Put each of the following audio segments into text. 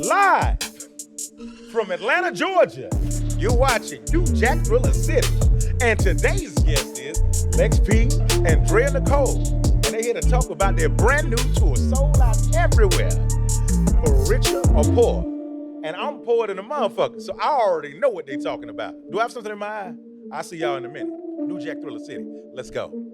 Live from Atlanta, Georgia, you're watching New Jack Thriller City. And today's guest is Lex P and Drea Nicole. And they're here to talk about their brand new tour, sold out everywhere, for richer or poor. And I'm poorer than a motherfucker, so I already know what they're talking about. Do I have something in my eye? I'll see y'all in a minute. New Jack Thriller City. Let's go.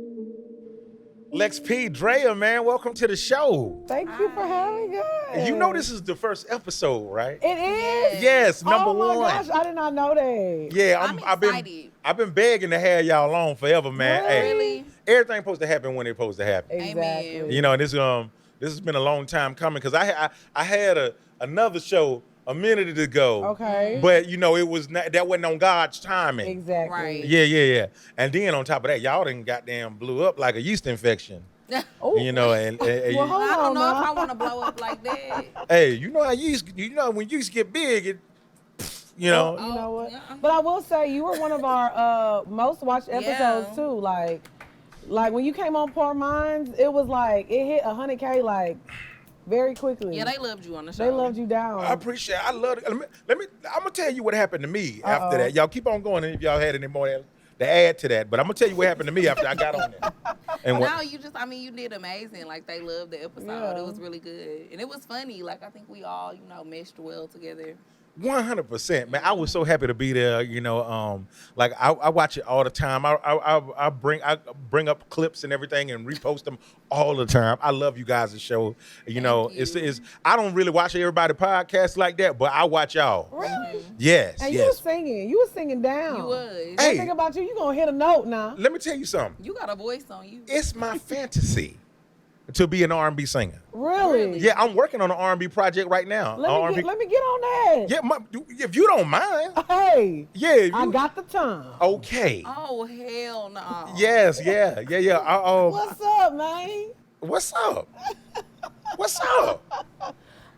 Lex P, Drea, man, welcome to the show. Thank you for having us. You know this is the first episode, right? It is? Yes, number one. Oh my gosh, I did not know that. Yeah, I'm excited. I've been begging to have y'all on forever, man. Really? Hey, everything supposed to happen when it's supposed to happen. Exactly. Amen. You know, and this has been a long time coming because I had another show a minute ago. Okay. But you know, it was not, that wasn't on God's timing. Exactly. Right. Yeah. And then on top of that, y'all done goddamn blew up like a yeast infection. Ooh. You know, and Well, hold I don't on know if now. I want to blow up like that. hey, you know how when yeast get big, it, you know. You know what? yeah. But I will say you were one of our most watched episodes Yeah. too. Like when you came on Poor Minds, it was like it hit 100K like very quickly. Yeah, they loved you on the show. They loved you down. I appreciate it. I love it. I'm gonna tell you what happened to me after that. Y'all keep on going if y'all had any more to add to that. But I'm gonna tell you what happened to me after I got on there. And No, you did amazing. Like, they loved the episode. Yeah. It was really good. And it was funny. Like, I think we all, meshed well together. 100%, man. I was so happy to be there. You know, like I watch it all the time. I bring up clips and everything and repost them all the time. I love you guys' show. You know, you. it's I don't really watch everybody podcast like that, but I watch y'all. Really? Yes, And yes. you was singing down. You was. Hey. One thing about you gonna hit a note now. Let me tell you something. You got a voice on you. It's my fantasy to be an R&B singer. Really? Yeah, I'm working on an R&B project right now. Let me get on that. Yeah, if you don't mind. Hey. Yeah, I got the time. Okay. Oh, hell no. Yes, yeah. What's up, man? What's up? What's up?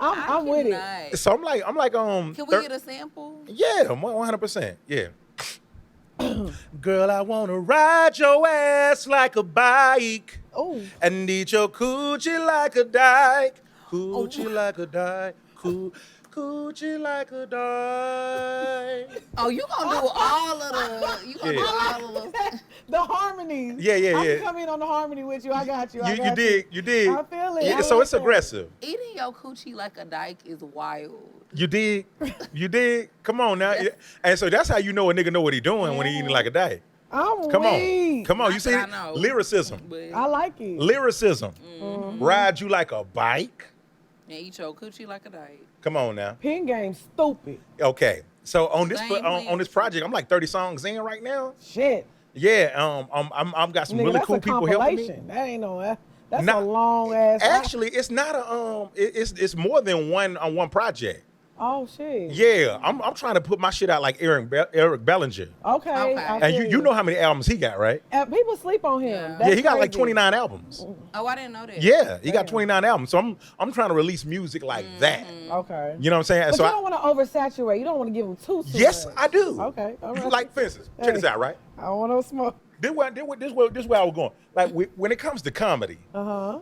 I'm with it. it. So I'm like Can we get a sample? Yeah, 100%. Yeah. Girl, I wanna ride your ass like a bike Oh, and eat your coochie like a dyke. Coochie like a dyke. Coochie like a dyke. Oh, you gonna do all of the. You gonna do all of the. the harmonies. Yeah. I can come in on the harmony with you. I got you. I You got did. I feel it. Yeah, I so like it's that. aggressive. Eating your coochie like a dyke is wild. You did. Come on now. And so that's how you know a nigga know what he doing when he eating like a dyke. I'm Come weak. on. You Not see that I know. lyricism. But I like it. Lyricism. Ride you like a bike. and eat your coochie like a dyke. Come on now. Pin game stupid. Okay. So on this Same on this project, I'm like 30 songs in right now. Shit. Yeah. I've got some Nigga, really that's cool a people helping me. compilation. That ain't no. That's Nah, a long ass. Actually, it's not a it's more than one project. Oh shit. Yeah, I'm trying to put my shit out like Eric Bellinger. Okay. Okay. I And feel you know how many albums he got, right? People sleep on him. Yeah. That's Yeah, he got like crazy. 29 albums. Oh, I didn't know that. Yeah, he got Damn. 29 albums. So I'm trying to release music like that. Okay. You know what I'm saying? But So you don't want to oversaturate. You don't want to give him too yes, much. I do. Okay. All right. Like for instance, check this out, right? I don't want no smoke. This where I was going. Like when it comes to comedy, Uh-huh.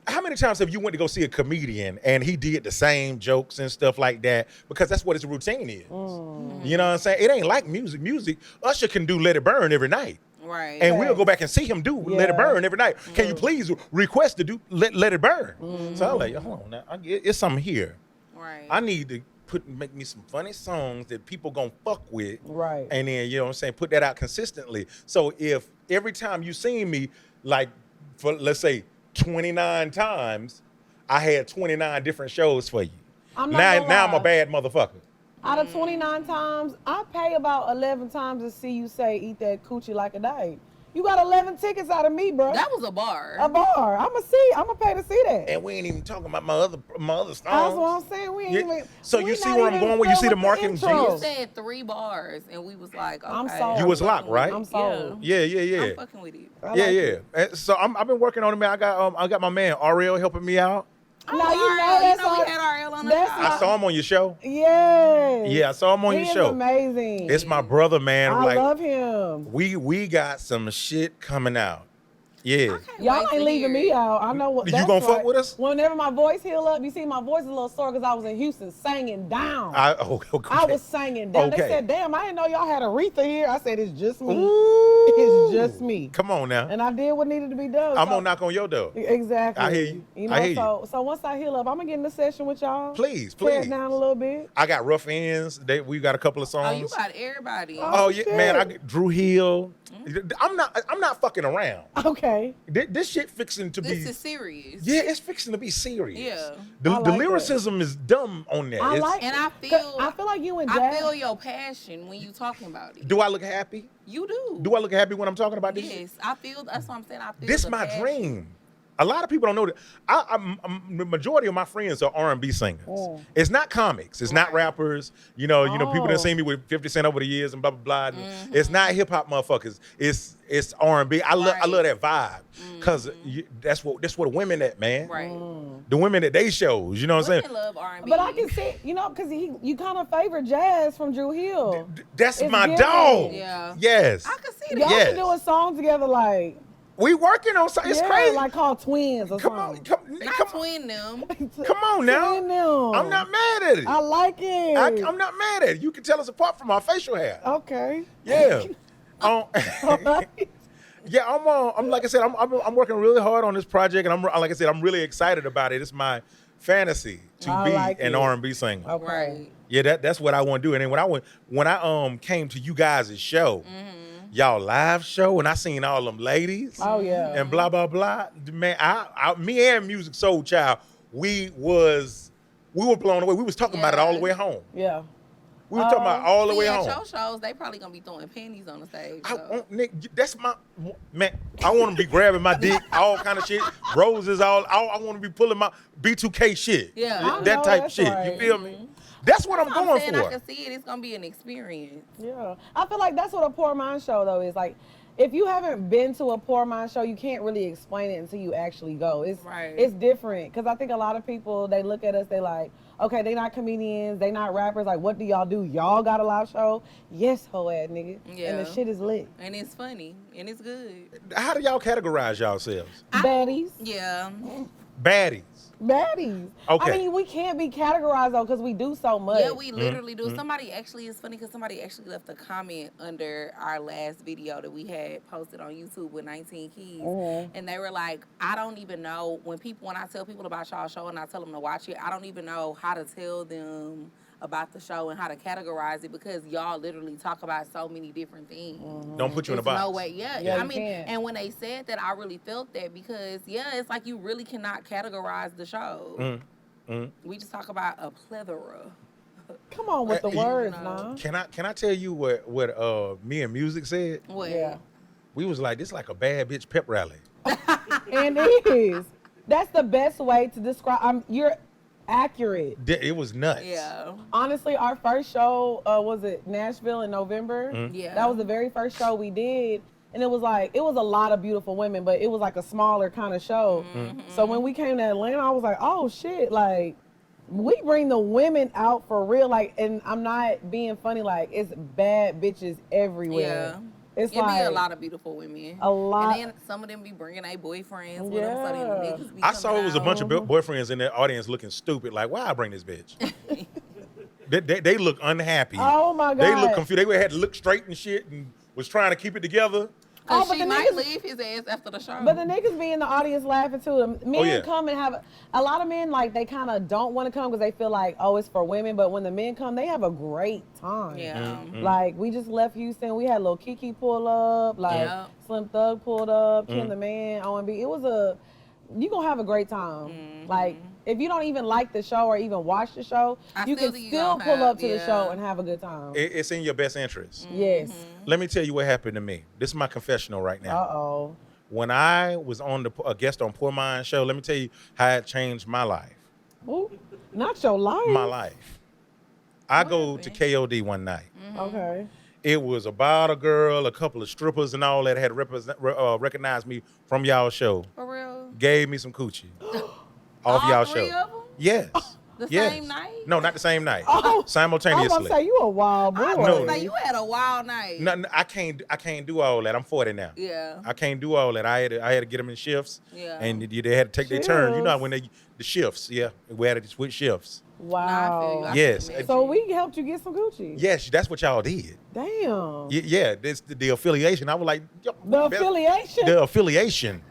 how many times have you went to go see a comedian and he did the same jokes and stuff like that? Because that's what his routine is. You know what I'm saying? It ain't like music. Music, Usher can do Let It Burn every night. Right. And we'll Right. go back and see him do Let It Yeah. Burn every night. Can you please request to do Let It Burn? So I'm like, hold on now. It's something here. Right. I need to make me some funny songs that people gonna fuck with. Right. And then, you know what I'm saying, put that out consistently. So if every time you see me, like, for let's say 29 times, I had 29 different shows for you. I'm not Now gonna I'm a lie. bad motherfucker. Out of 29 times, I pay about 11 times to see you say eat that coochie like a dyke. You got 11 tickets out of me, bro. That was a bar. a bar. I'ma pay to see that. And we ain't even talking about my other songs. That's what I'm saying. We ain't Yeah. even. So we you see not where I'm even going with? You done see the with marketing intro. You genius? said 3 bars, and we was like, okay. I'm sold. You was locked, right? I'm sold. Yeah. I'm fucking with it. I Yeah, like yeah. it. And so I've been working on it, man. I got my man Ariel helping me out. Now Oh, you know Ariel, that's we all- had Ariel on the that's show. I saw him on your show. Yes. Yeah, I saw him on He your is show. amazing. It's my brother, man. I Like love him. we got some shit coming out. Yeah. Y'all ain't leaving me out. I know what. You That's gonna fuck right. with us? Whenever my voice heal up, you see my voice is a little sore because I was in Houston singing down. Okay. I was singing down. Okay. They said, "Damn, I didn't know y'all had Aretha here." I said, "It's just me. Ooh. It's just me." Come on now. And I did what needed to be done. I'm so- gonna knock on your door. Exactly. I hear you. You know, I hear so once I heal up, I'm gonna get in the session with y'all. Please, Tear please. it down a little bit. I got Rough Ends. We got a couple of Oh, songs. you got everybody. Oh yeah, man. I shit. get Drew Hill. I'm not fucking around. Okay. This shit fixing to This be. is serious. Yeah, it's fixing to be serious. Yeah. The I like that. lyricism is dumb on that. I It's- like And it. I feel like you and I Jazz. feel your passion when you talking about it. Do I look happy? You do. Do I look happy when I'm talking about this shit? Yes, I feel. That's what I'm saying. I feel. This the my passion. dream. A lot of people don't know that. The majority of my friends are R&B singers. Oh. It's not comics. It's not Right. rappers. You know, people Oh. done seen me with 50 Cent over the years and blah blah blah. It's not hip hop motherfuckers. It's R&B. I love Right. that vibe because that's what the women at, man. Right. The women that they shows. You know what I'm Women saying? love R&B. But I can see, because you kind of favor Jazz from Drew Hill. That's It's my giving. dog. Yeah. Yes. I can see Y'all that. Yes. should do a song together, like We working on something. It's crazy. like called Twins or come on, something. Not twin them. come on now. Twin them. I'm not mad at it. I like it. I'm not mad at it. You can tell us apart from our facial hair. Okay. Yeah. Alright. Yeah, I'm like I said, I'm working really hard on this project, and I'm really excited about it. It's my fantasy to I be like an it. R&B singer. Okay. Right. Yeah, that's what I want to do. And then when I came to you guys' show, y'all live show, and I seen all them ladies Oh yeah. and blah blah blah. Man, me and Music Soul Child, we were blown away. We was talking about it all the way home. Yeah. We were talking about all the See, way at home. your shows, they probably gonna be throwing panties on the stage. I So. want, Nick, that's my man. I want to be grabbing my dick, all kind of shit, roses, all. I want to be pulling my B2K shit. Yeah. I that know type that's shit. right. You feel me? That's what I'm I'm going saying I for. can see it. It's gonna be an experience. Yeah. I feel like that's what a Poor Mind show though is like. If you haven't been to a Poor Mind show, you can't really explain it until you actually go. Right. It's different because I think a lot of people they look at us, they like, okay, they not comedians, they not rappers. Like, what do y'all do? Y'all got a live show? Yes, ho ass nigga. Yeah. And the shit is lit. And it's funny. And it's good. How do y'all categorize yourselves? Baddies. Yeah. Baddies. Baddies. Okay. I mean, we can't be categorized though because we do so much. Yeah, we literally do. Somebody actually, it's funny because somebody actually left a comment under our last video that we had posted on YouTube with 19 Keys. And they were like, I don't even know, when I tell people about y'all show and I tell them to watch it, I don't even know how to tell them about the show and how to categorize it because y'all literally talk about so many different things. Don't put you in a There's box. no way, yeah. Yeah, I you mean, can't. and when they said that, I really felt that because, yeah, it's like you really cannot categorize the show. We just talk about a plethora. Come on with the You words, know. nah. Can I tell you what me and Music said? What? Yeah. We was like, this like a bad bitch pep rally. And it is. That's the best way to describe. You're accurate. It was nuts. Yeah. Honestly, our first show was it Nashville in November. Yeah. That was the very first show we did, and it was a lot of beautiful women, but it was like a smaller kind of show. So when we came to Atlanta, I was like, oh shit, like we bring the women out for real, like, and I'm not being funny, like it's bad bitches everywhere. Yeah. It's It like be a lot of beautiful women. A lot. And then some of them be bringing their boyfriends with them, so them Yeah. niggas be I saw coming it was a out. bunch of boyfriends in the audience looking stupid. Like, why I bring this bitch? they look unhappy. Oh my They look God. confused. They had to look straight and shit and was trying to keep it together. Cause but she the might niggas- leave his ass after the show. But the niggas be in the audience laughing too. Men yeah. come and have a lot of men like they kind of don't want to come because they feel like, oh, it's for women. But when the men come, they have a great time. yeah. Like we just left Houston. We had Lil Kiki pull up, like Yeah. Slim Thug pulled up, Kim the Man, OMB. It was you gonna have a great time. Like if you don't even like the show or even watch the show, I you still can think you still gonna pull up have- to the yeah. show and have a good time. It's in your best interest. Yes. Let me tell you what happened to me. This is my confessional right now. Uh-oh. When I was on a guest on Poor Mind show, let me tell you how it changed my life. Ooh, not your life. My life. I go to KOD one night. Okay. It was about a girl, a couple of strippers and all that had recognized me from y'all show. For real. Gave me some coochie off All y'all three show. of them? Yes. The Yes. same night? No, not the same night. Oh, I was Simultaneously. gonna say you a wild boy. I was No. gonna say you had a wild night. No, I can't do all that. I'm 40 now. Yeah. I can't do all that. I had to get them in shifts. Yeah. And they had to take their turn. You know Shifts. when the shifts. Yeah, we had to switch shifts. Nah, I feel you. Wow. I Yes. can imagine. So we helped you get some Gucci. Yes, that's what y'all did. Damn. Yeah, this the affiliation. I was like, yo, The best- affiliation. The affiliation.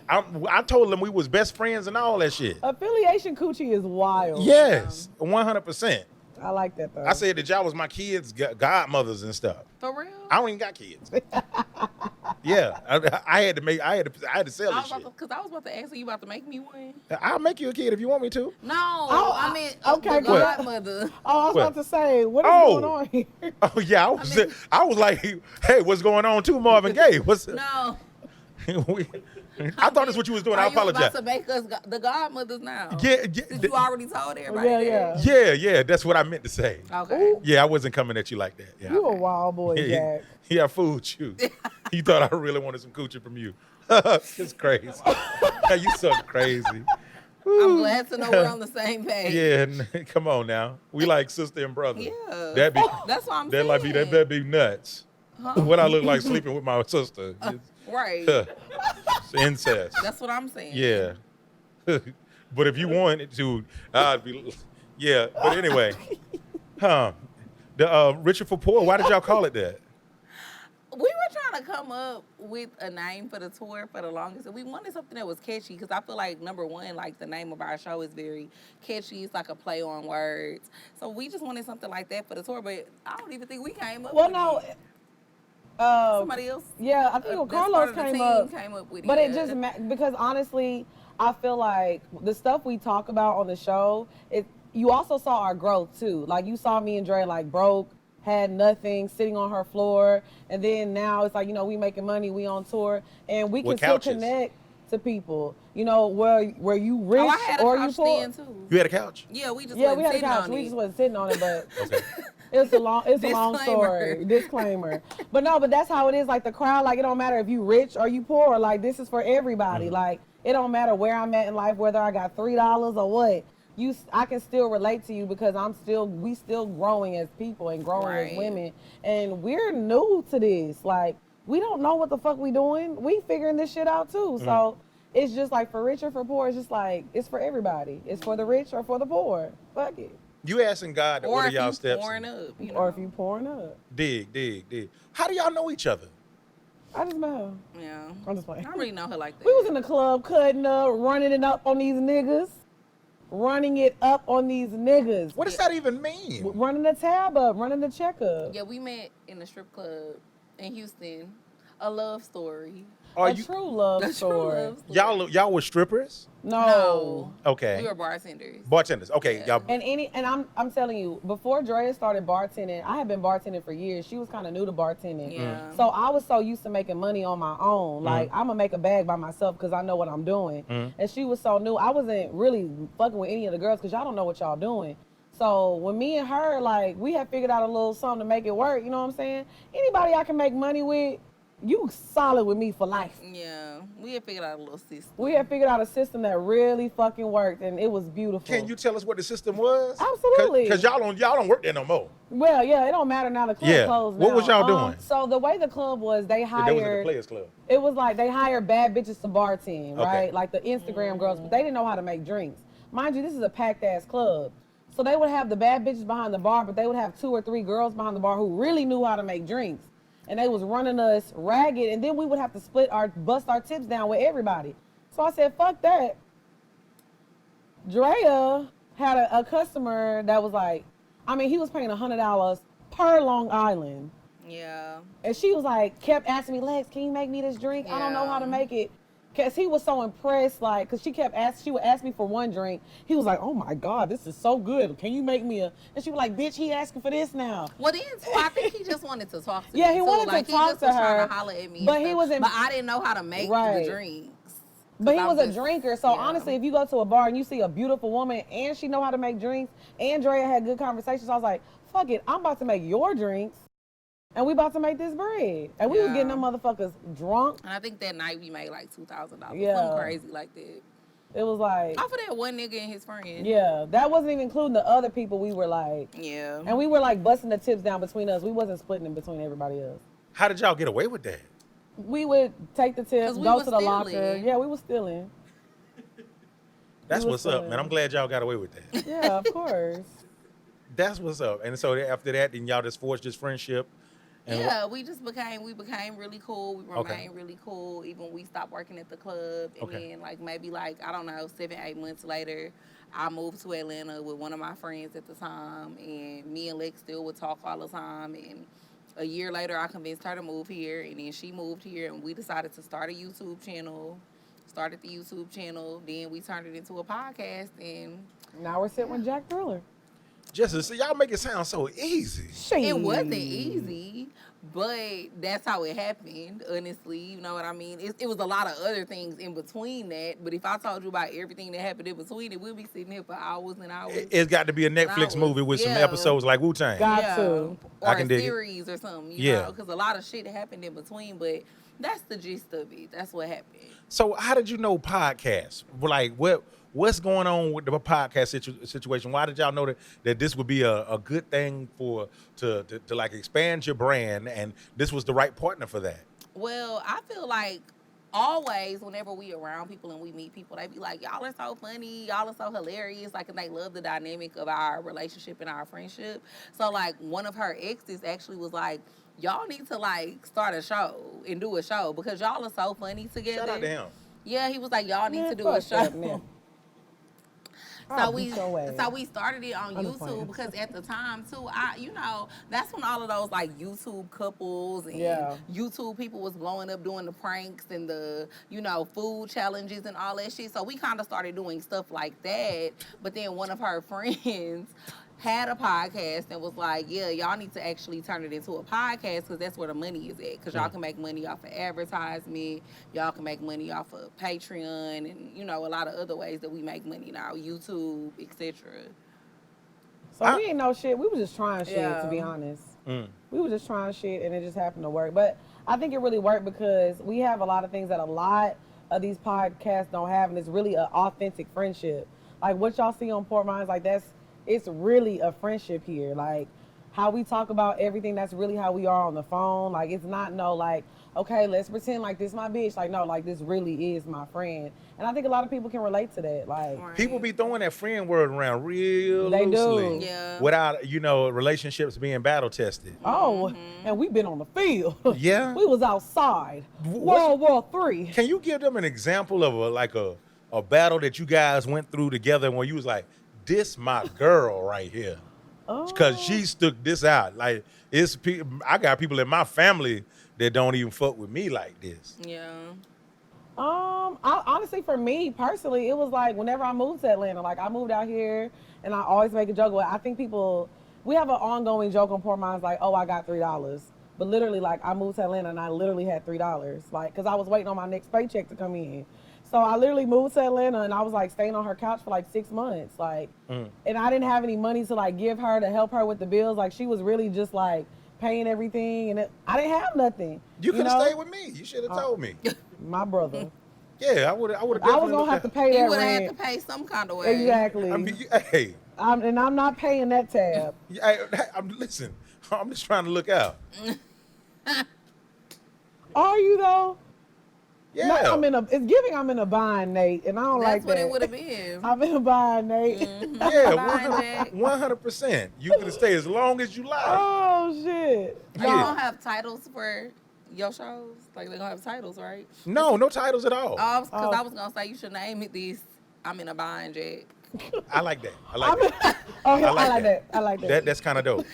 I told them we was best friends and all that shit. Affiliation coochie is wild. Yes, 100%. I like that though. I said that y'all was my kids' godmothers and stuff. For real? I don't even got kids. Yeah, I had to sell this shit. Because I was about to ask you about to make me one. I'll make you a kid if you want me to. No, Oh, I meant okay, the good. godmother. Oh, I was What? about to say, what is Oh. going on here? Oh yeah, I was like, hey, what's going on too, Marvin Gaye? What's No. I thought that's what you was doing. I Are you apologize. about to make us the godmothers now? Yeah, Since you already told everybody. Yeah, that. yeah, that's what I meant to say. Okay. Ooh. Yeah, I wasn't coming at you like that. Yeah. You a wild boy, Jack. Yeah, I fooled you. You thought I really wanted some coochie from you. It's crazy. You so crazy. I'm glad to know we're on the same page. Yeah, come on now. We like sister and brother. Yeah. That'd be That's what I'm that saying. like be that'd be nuts. What I look like sleeping with my sister. Right. It's incest. That's what I'm saying. Yeah. But if you wanted to, I'd be yeah. But anyway. The Richer for Poor, why did y'all call it that? We were trying to come up with a name for the tour for the longest, and we wanted something that was catchy because I feel like number one, like the name of our show is very catchy. It's like a play on words, so we just wanted something like that for the tour. But I don't even think we came up. Well, with no. it. Somebody else. Yeah, I think that's Carlos part of the came up. with it. But it yeah. just because honestly, I feel like the stuff we talk about on the show, you also saw our growth too. Like you saw me and Dre like broke, had nothing, sitting on her floor, and then now it's like, you know, we making money, we on tour, and we can With still couches. connect to people. You know, where you rich Oh, I had a or you couch poor. then too. You had a couch? Yeah, we just Yeah, wasn't we had a sitting couch. on We it. just wasn't sitting on it, but Okay. it's a long story. Disclaimer. But no, but that's how it is. Like the crowd, like it don't matter if you rich or you poor. Like this is for everybody. Like it don't matter where I'm at in life, whether I got $3 or what. I can still relate to you because we still growing as people and growing Right. as women, and we're new to this. Like we don't know what the fuck we doing. We figuring this shit out too. So it's just like for rich or for poor. It's just like it's for everybody. It's for the rich or for the poor. Fuck it. You asking God to Or order if y'all you steps. pouring up, you know. Or if you pouring up. Dig. How do y'all know each other? I just met her. Yeah. I'm just playing. I don't really know her like that. We was in the club cutting up, running it up on these niggas. Running it up on these niggas. What does that even mean? Running the tab up, running the check up. Yeah, we met in a strip club in Houston. A love story. Are a you true love A true story. love story. y'all were strippers? No. Okay. We were bartenders. Bartenders. Okay, Yeah. y'all. And I'm telling you, before Drea started bartending, I had been bartending for years. She was kind of new to bartending. Yeah. So I was so used to making money on my own. Like I'm gonna make a bag by myself because I know what I'm doing. And she was so new. I wasn't really fucking with any of the girls because y'all don't know what y'all doing. So when me and her, like, we had figured out a little something to make it work, you know what I'm saying? Anybody I can make money with, you solid with me for life. Yeah, we had figured out a little system. We had figured out a system that really fucking worked, and it was beautiful. Can you tell us what the system was? Absolutely. Because y'all don't work there no more. Well, yeah, it don't matter now. The club Yeah. closed What now. was y'all doing? So the way the club was, they That was in the hired. Players Club. It was like they hired bad bitches to bartend, right? Okay. Like the Instagram girls, but they didn't know how to make drinks. Mind you, this is a packed ass club. So they would have the bad bitches behind the bar, but they would have 2 or 3 girls behind the bar who really knew how to make drinks. And they was running us ragged, and then we would have to bust our tips down with everybody. So I said, fuck that. Drea had a customer that was like, he was paying $100 per Long Island. Yeah. And she was like, kept asking me, Lex, can you make me this drink? I don't know how to Yeah. make it. Cause he was so impressed, like, cause she would ask me for one drink. He was like, oh my God, this is so good. Can you make me a? And she was like, bitch, he asking for this now. Well, then too, I think he just wanted to talk to Yeah, me. he too. wanted to like, talk he just to was her, trying to holler at me. but and he stuff. wasn't- But I didn't know how to make Right. the drinks. But he I was was a just- drinker. So yeah. honestly, if you go to a bar and you see a beautiful woman and she know how to make drinks, and Drea had good conversations, I was like, fuck it, I'm about to make your drinks. And we about to make this bread. And we was getting them motherfuckers drunk. And I think that night we made like $2,000. Yeah. Something crazy like that. It was like, Off of that one nigga and his friend. yeah, that wasn't even including the other people we were like, Yeah. and we were like busting the tips down between us. We wasn't splitting them between everybody else. How did y'all get away with that? We would take the tips, 'Cause we go was to the locker. stealing. Yeah, we was stealing. That's was what's up, fun. man. I'm glad y'all got away with that. Yeah, of course. That's what's up. And so after that, then y'all just forged this friendship. And Yeah, we became really cool. We remained Okay. really cool. Even when we stopped working at the club. And Okay. then maybe I don't know, 7-8 months later, I moved to Atlanta with one of my friends at the time, and me and Lex still would talk all the time. And a year later, I convinced her to move here, and then she moved here, and we decided to start a YouTube channel. Started the YouTube channel, then we turned it into a podcast, and Now we're sitting with Jack Thriller. just so y'all make it sound so easy. it wasn't easy, but that's how it happened, honestly. You know what I mean? It was a lot of other things in between that, but if I told you about everything that happened in between it, we'll be sitting here for hours and hours. It's got to be a Netflix was- movie with some yeah. episodes like Wu-Tang. Got to. Or I can a dig it. series or something, you Yeah. know, because a lot of shit happened in between, but that's the gist of it. That's what happened. So how did you know podcasts? Like what's going on with the podcast situation? Why did y'all know that this would be a good thing to like expand your brand, and this was the right partner for that? Well, I feel like always whenever we around people and we meet people, they be like, y'all are so funny, y'all are so hilarious, like, and they love the dynamic of our relationship and our friendship. So like one of her exes actually was like, y'all need to like start a show and do a show because y'all are so funny together. Shout out to him. Yeah, he was like, y'all need Man, to do a fuck that, show. man. So I'll we beat your ass. so we started it on I'm just YouTube playing. because at the time too, that's when all of those like YouTube couples and Yeah. YouTube people was blowing up doing the pranks and the food challenges and all that shit. So we kind of started doing stuff like that. But then one of her friends had a podcast and was like, yeah, y'all need to actually turn it into a podcast because that's where the money is at. Because y'all can make money off of advertisement. Y'all can make money off of Patreon and, a lot of other ways that we make money now, YouTube, etc. So we ain't know shit. We was just trying shit, Yeah. to be honest. Mm. We were just trying shit, and it just happened to work. But I think it really worked because we have a lot of things that a lot of these podcasts don't have, and it's really an authentic friendship. Like what y'all see on Port Minds, like it's really a friendship here. Like how we talk about everything, that's really how we are on the phone. Like it's not okay, let's pretend like this my bitch. Like no, like this really is my friend. And I think a lot of people can relate to that. Like People be throwing that friend word around real They do. loosely. Yeah. Without, relationships being battle tested. oh, and we've been on the field. Yeah. We was outside. What's- World War III. Can you give them an example of a battle that you guys went through together when you was like, this my girl right here? Because she stuck this out. Like, I got people in my family that don't even fuck with me like this. Yeah. Honestly, for me personally, it was like whenever I moved to Atlanta, like I moved out here and I always make a joke with, I think we have an ongoing joke on Poor Minds like, oh, I got $3. But literally, like I moved to Atlanta and I literally had $3. Like, cause I was waiting on my next paycheck to come in. So I literally moved to Atlanta and I was like staying on her couch for like 6 months. Like, and I didn't have any money to like give her to help her with the bills. Like she was really just like paying everything and I didn't have nothing. You could have know? stayed with me. You should have told me. My brother. Yeah, I would have. I was gonna have to pay He that would have had rent. to pay some kind of way. Exactly. I mean, hey, And I'm not paying that tab. listen. I'm just trying to look out. Are you though? Yeah. No, it's giving I'm in a bind, Nate, and I don't That's like what that. it would have been. I'm in a bind, Nate. Yeah, 100%. You can stay as long as you like. Oh shit. Are you Yeah. gonna have titles for your shows? Like they're gonna have titles, right? No titles at all. Because Oh. I was gonna say you should name it this. I'm in a bind, Jack. I like that. I like that. Oh, yeah, I like like that. that. I like that. That's kind of dope.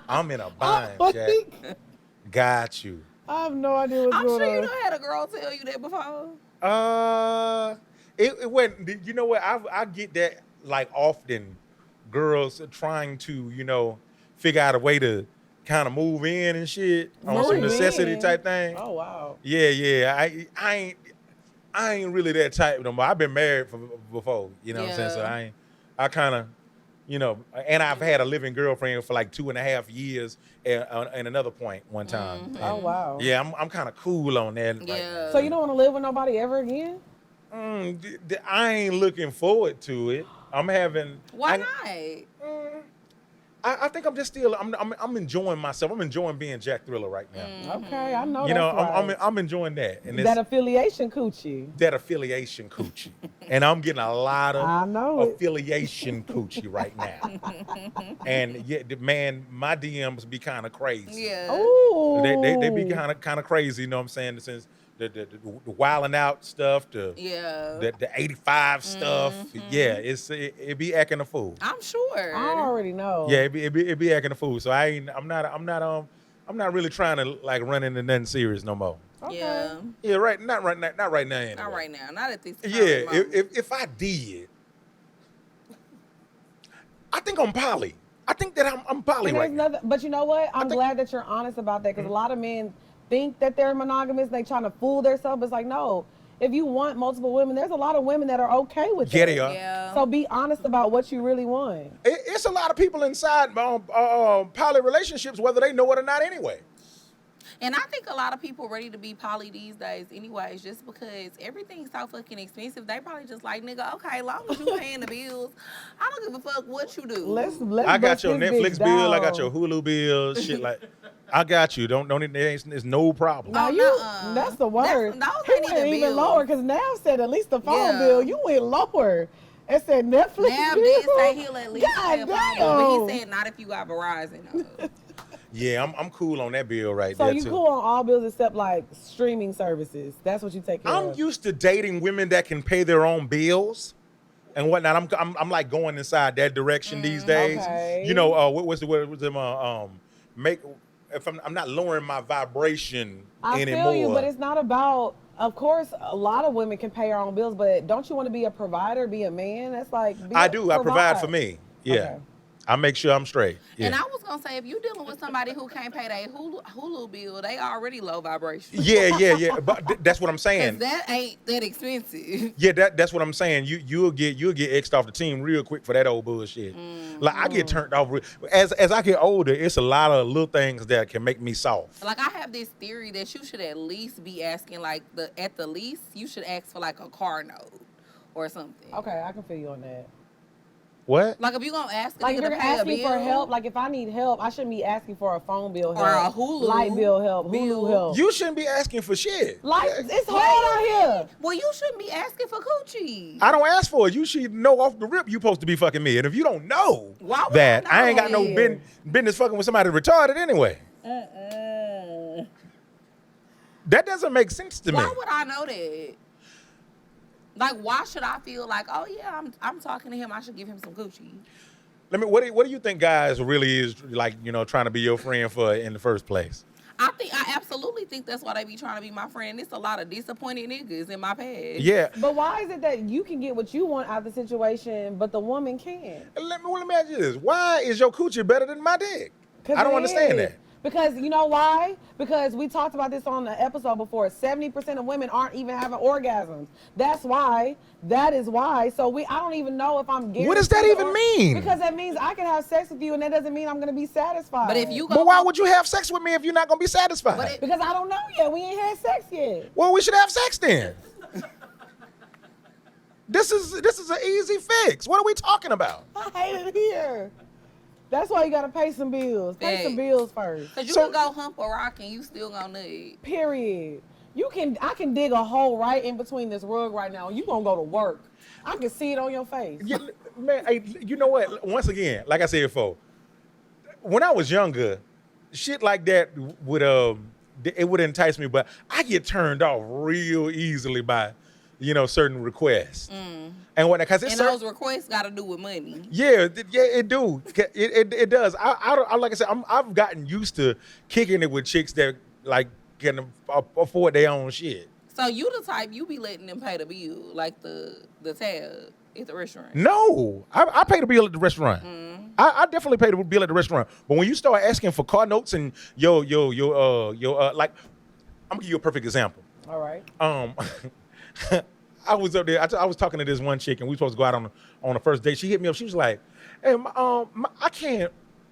I'm in a bind, Oh, Jack. Got you. I have no idea what's I'm going sure you on. done had a girl tell you that before. It went. You know what? I get that like often. Girls trying to figure out a way to kind of move in and shit on some Move necessity in? type thing. Oh wow. Yeah. I ain't really that type no more. I've been married before. You know what I'm saying? So Yeah. I kind of. And I've had a living girlfriend for like 2.5 years and another point one time. Oh wow. Yeah, I'm kind of cool on that. Like, Yeah. So you don't want to live with nobody ever again? I ain't looking forward to it. I'm having. Why I, not? I think I'm just still. I'm enjoying myself. I'm enjoying being Jack Thriller right now. Okay, I know You know, that's right. I'm enjoying that, and that affiliation coochie. that affiliation coochie, and I'm getting a lot I of know it. affiliation coochie right now. And yeah, man, my DMs be kind of crazy. Yeah. Ooh. They be kind of crazy. You know what I'm saying? Since the wilding out stuff, Yeah. the 85 stuff, yeah, it be acting a fool. I'm sure. I already know. Yeah, it be acting a fool. So I'm not really trying to like run into nothing serious no more. Okay. Yeah. Yeah, right. Not right now. Anyway. Not right now. Not at this time. Yeah, if I did, I think I'm poly. I think that I'm poly And right now. but you know what? I'm think- glad that you're honest about that because a lot of men think that they're monogamous. They trying to fool themselves. It's like, no. If you want multiple women, there's a lot of women that are okay with Yeah, that. they are. Yeah. So be honest about what you really want. It's a lot of people inside poly relationships, whether they know it or not anyway. And I think a lot of people ready to be poly these days anyways, just because everything's so fucking expensive. They probably just like, nigga, okay, long as you paying the bills, I don't give a fuck what you do. Let's I got bust your this Netflix bitch bill, I down. got your Hulu bill, shit like. I got you. There's no problem. Now Oh, you, nuh-uh. that's the word. Those He ain't went even even bills. lower because now said at least the phone Yeah. bill. You went lower. It said Netflix Now bill. did say he'll at least pay a God phone bill, but he damn. said not if you got Verizon. though. Yeah, I'm cool on that bill right So there you too. cool on all bills except like streaming services. That's what you take care I'm of. used to dating women that can pay their own bills and whatnot. I'm like going inside that direction these days. Okay. You know, what was the make if I'm not lowering my vibration I anymore. feel you, but it's not about. Of course, a lot of women can pay their own bills, but don't you want to be a provider, be a man? That's like I do. I provide for me. Yeah. Okay. I make sure I'm straight. Yeah. And I was gonna say, if you dealing with somebody who can't pay their Hulu bill, they already low vibration. yeah. But that's what I'm Cause saying. that ain't that expensive. Yeah, that's what I'm saying. You'll get X'd off the team real quick for that old bullshit. Like I get turned off as I get older. It's a lot of little things that can make me soft. Like I have this theory that you should at least be asking, like at the least you should ask for like a car note or something. Okay, I can feel you on that. What? Like if you gonna ask a Like nigga if to you're pay a asking bill for help, like if I need help, I shouldn't be asking for a phone bill help, Or a Hulu light bill help, bill. Hulu help. You shouldn't be asking for shit. Like it's hard out here. well, you shouldn't be asking for coochie. I don't ask for it. You should know off the rip you supposed to be fucking me. And if you don't know Why would that, I I ain't got no know? business fucking with somebody retarded anyway. That doesn't make sense to me. Why would I know that? Like, why should I feel like, oh yeah, I'm talking to him, I should give him some Gucci? What do you think guys really is like, trying to be your friend for in the first place? I absolutely think that's why they be trying to be my friend. It's a lot of disappointed niggas in my past. Yeah. But why is it that you can get what you want out of the situation, but the woman can't? Let me ask you this. Why is your coochie better than my dick? 'Cause I don't it understand is. that. Because you know why? Because we talked about this on the episode before. 70% of women aren't even having orgasms. That's why. That is why. So I don't even know if I'm guaranteed. What does that even mean? Because that means I can have sex with you, and that doesn't mean I'm gonna be satisfied. But if you go, But why would you have sex with me if you're not gonna be satisfied? But because I don't know yet. We ain't had sex yet. Well, we should have sex then. This is an easy fix. What are we talking about? I hate it here. That's why you gotta pay some bills. Pay some Facts. bills first. Cause you So- can go hump a rock and you still gonna nut. Period. I can dig a hole right in between this rug right now. You gonna go to work. I can see it on your face. Yeah, man, you know what? Once again, like I said before, when I was younger, shit like that would it would entice me, but I get turned off real easily by, certain requests. And when because And those requests got to do with money. yeah, it do. It does. I like I said, I've gotten used to kicking it with chicks that like can afford their own shit. So you the type you be letting them pay the bill, like the tab at the restaurant. No, I pay the bill at the restaurant. I definitely pay the bill at the restaurant. But when you start asking for car notes and your like, I'm gonna give you a perfect example. All right. I was up there. I was talking to this one chick, and we supposed to go out on the first date. She hit me up. She was like, "Hey, I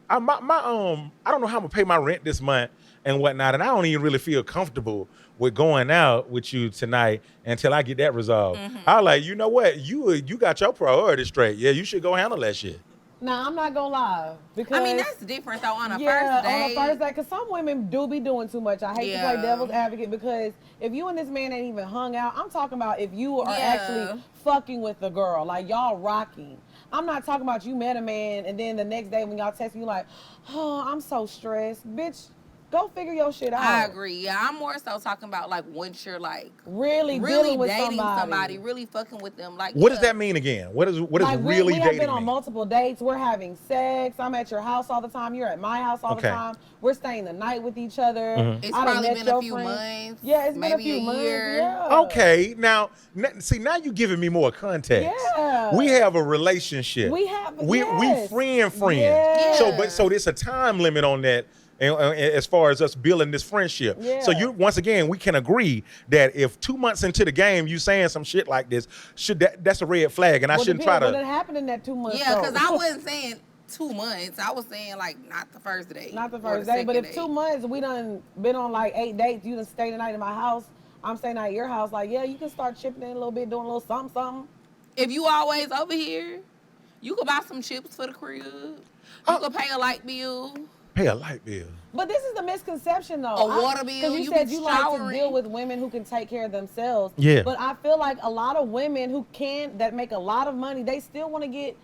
I don't know how I'm gonna pay my rent this month and whatnot, and I don't even really feel comfortable with going out with you tonight until I get that resolved. I was like, you know what, you got your priorities straight. Yeah, you should go handle that shit. Now, I'm not gonna lie. Because I mean, that's different though on a yeah, first date. on a first date, because some women do be doing too much. I hate to play devil's advocate, because if you and this man ain't even hung out, I'm talking about if you are actually fucking with the girl, like y'all rocking. I'm not talking about you met a man and then the next day when y'all text you like, oh, I'm so stressed. Bitch, go figure your shit out. I agree. Yeah, I'm more so talking about like once you're like really dating with somebody, really fucking with them. Like, what does that mean again? What is like really we dating have been on mean? multiple dates. We're having sex. I'm at your house all the time. You're at my house all the time. We're staying the night with each other. It's probably been a few months. Yeah, it's been a few maybe a year. months. Yeah. Okay, now you're giving me more context. Yeah. We have a relationship. We have. We friends. Yes. So there's a time limit on that. As far as us building this friendship. Yeah. So once again, we can agree that if 2 months into the game you saying some shit like this, that's a red flag, and I shouldn't try to. What happened in that 2 months? Yeah, because I wasn't saying 2 months. I was saying like not the first day. Not the first day, but if 2 months we done been on like 8 dates, you done stay the night in my house, I'm staying at your house, like, yeah, you can start chipping in a little bit, doing a little something. If you always over here, you could buy some chips for the crib. You could pay a light bill. Pay a light bill. But this is the misconception, though. A water bill. Because you said you like to deal with women who can take care of themselves. Yeah. But I feel like a lot of women that make a lot of money, they still want to get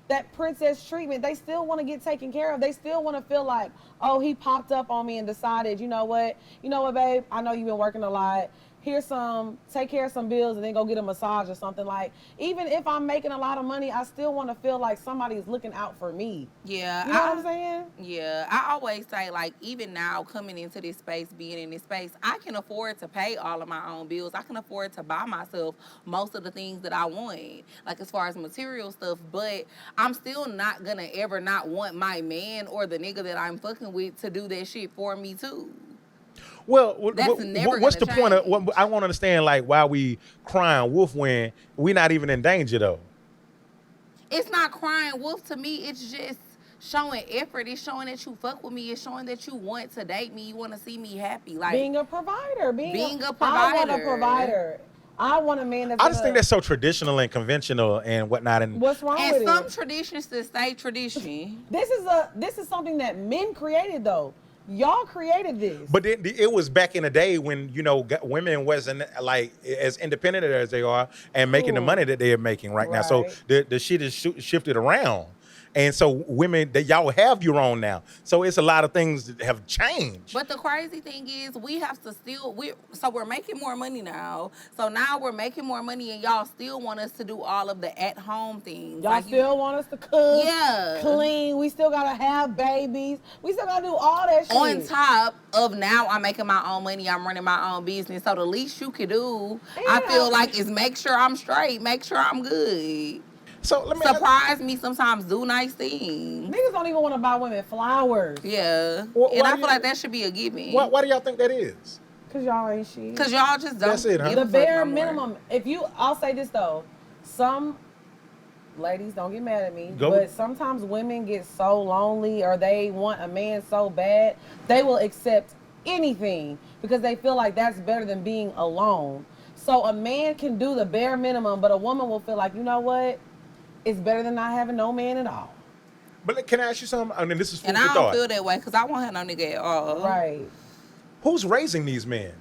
that princess treatment. They still want to get taken care of. They still want to feel like, oh, he popped up on me and decided, you know what, babe, I know you've been working a lot. Take care of some bills and then go get a massage or something. Like, even if I'm making a lot of money, I still want to feel like somebody's looking out for me. Yeah. You know what I'm saying? Yeah. I always say, like, even now coming into this space, being in this space, I can afford to pay all of my own bills. I can afford to buy myself most of the things that I want, like as far as material stuff, but I'm still not going to ever not want my man or the nigga that I'm fucking with to do that shit for me too. Well, what's the point of what I want to understand? Like, why we crying wolf when we not even in danger though? It's not crying wolf to me. It's just showing effort. It's showing that you fuck with me. It's showing that you want to date me. You want to see me happy. Like being a provider. Being a provider. I want a provider. I want a man that's. I just think that's so traditional and conventional and whatnot. And what's wrong with it? And some traditions that stay tradition. This is something that men created though. Y'all created this. But it was back in the day when, women wasn't like as independent as they are and making the money that they are making right now. So the shit is shifted around. And so women, y'all have your own now. So it's a lot of things that have changed. But the crazy thing is we have to we're making more money now. So now we're making more money and y'all still want us to do all of the at-home things. Y'all still want us to cook, yeah, clean. We still got to have babies. We still got to do all that shit. On top of now I'm making my own money. I'm running my own business. So the least you could do, I feel like, is make sure I'm straight, make sure I'm good. So let me surprise me sometimes, do nice things. Niggas don't even want to buy women flowers. Yeah. And I feel like that should be a given. Why do y'all think that is? Because y'all ain't shit. Because y'all just don't. That's it, huh? The bare minimum. I'll say this though. Some ladies, don't get mad at me, but sometimes women get so lonely or they want a man so bad, they will accept anything because they feel like that's better than being alone. So a man can do the bare minimum, but a woman will feel like, you know what? It's better than not having no man at all. But can I ask you something? I mean, this is food and for I don't thought. feel that way because I won't have no nigga at all. Right. Who's raising these men?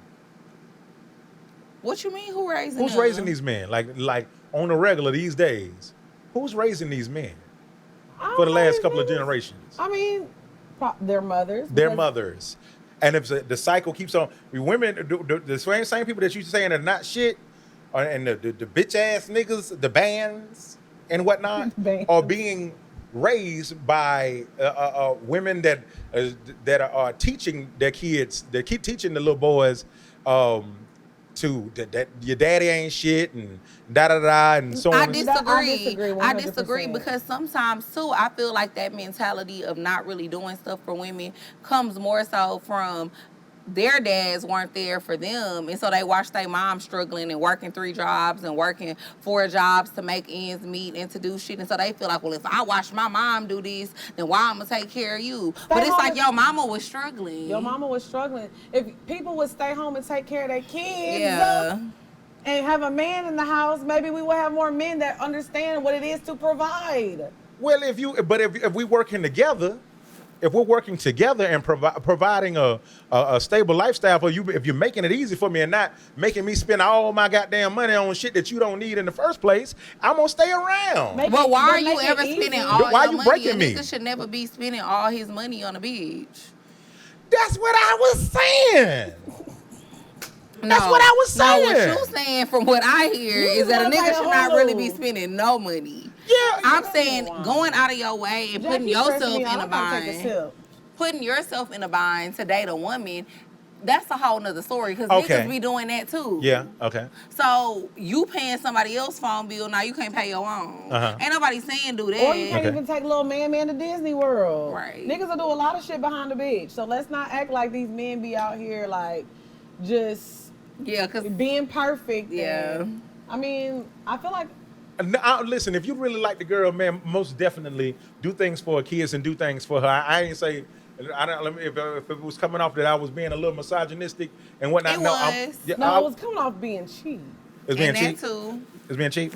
What you mean? Who raising Who's them? raising these men? Like on the regular these days. Who's raising these men for the last couple of generations? I mean, their mothers. Their mothers. And if the cycle keeps on, women, the same people that you saying are not shit, and the bitch ass niggas, the bands and whatnot, are being raised by women that are teaching their kids. They keep teaching the little boys that your daddy ain't shit and da and so on. I disagree because sometimes too I feel like that mentality of not really doing stuff for women comes more so from their dads weren't there for them, and so they watched their mom struggling and working 3 jobs and working 4 jobs to make ends meet and to do shit, and so they feel like, well, if I watch my mom do this, then why I'm gonna take care of you? But it's like your mama was struggling. Your mama was struggling. If people would stay home and take care of their kids, Yeah. and have a man in the house, maybe we would have more men that understand what it is to provide. Well, if we working together, if we're working together and providing a stable lifestyle for you, if you're making it easy for me and not making me spend all my goddamn money on shit that you don't need in the first place, I'm gonna stay around. But why are you ever spending all Why your you money? breaking A me? nigga should never be spending all his money on the beach. That's what I was saying. No, That's what I was saying. No, what you saying from what I hear is that a wanna nigga play should not really be Hulu. spending no money. Yeah. I'm saying going out of your way and putting yourself in a bind. Putting yourself in a bind to date a woman, that's a whole nother story because Okay. niggas be doing that too. Yeah. Okay. So you paying somebody else's phone bill, now you can't pay your own. Uh-huh. Ain't nobody saying do that. Or you can't Okay. even take little man to Disney World. Right. Niggas will do a lot of shit behind the beach. So let's not act like these men be out here like just Yeah, because being perfect. Yeah. And, I mean, I feel like Listen, if you really like the girl, man, most definitely do things for her kids and do things for her. I ain't say. I don't. If it was coming off that I was being a little misogynistic and whatnot. It no, was. it was coming off being cheap. It's being and cheap. that too. It's being cheap.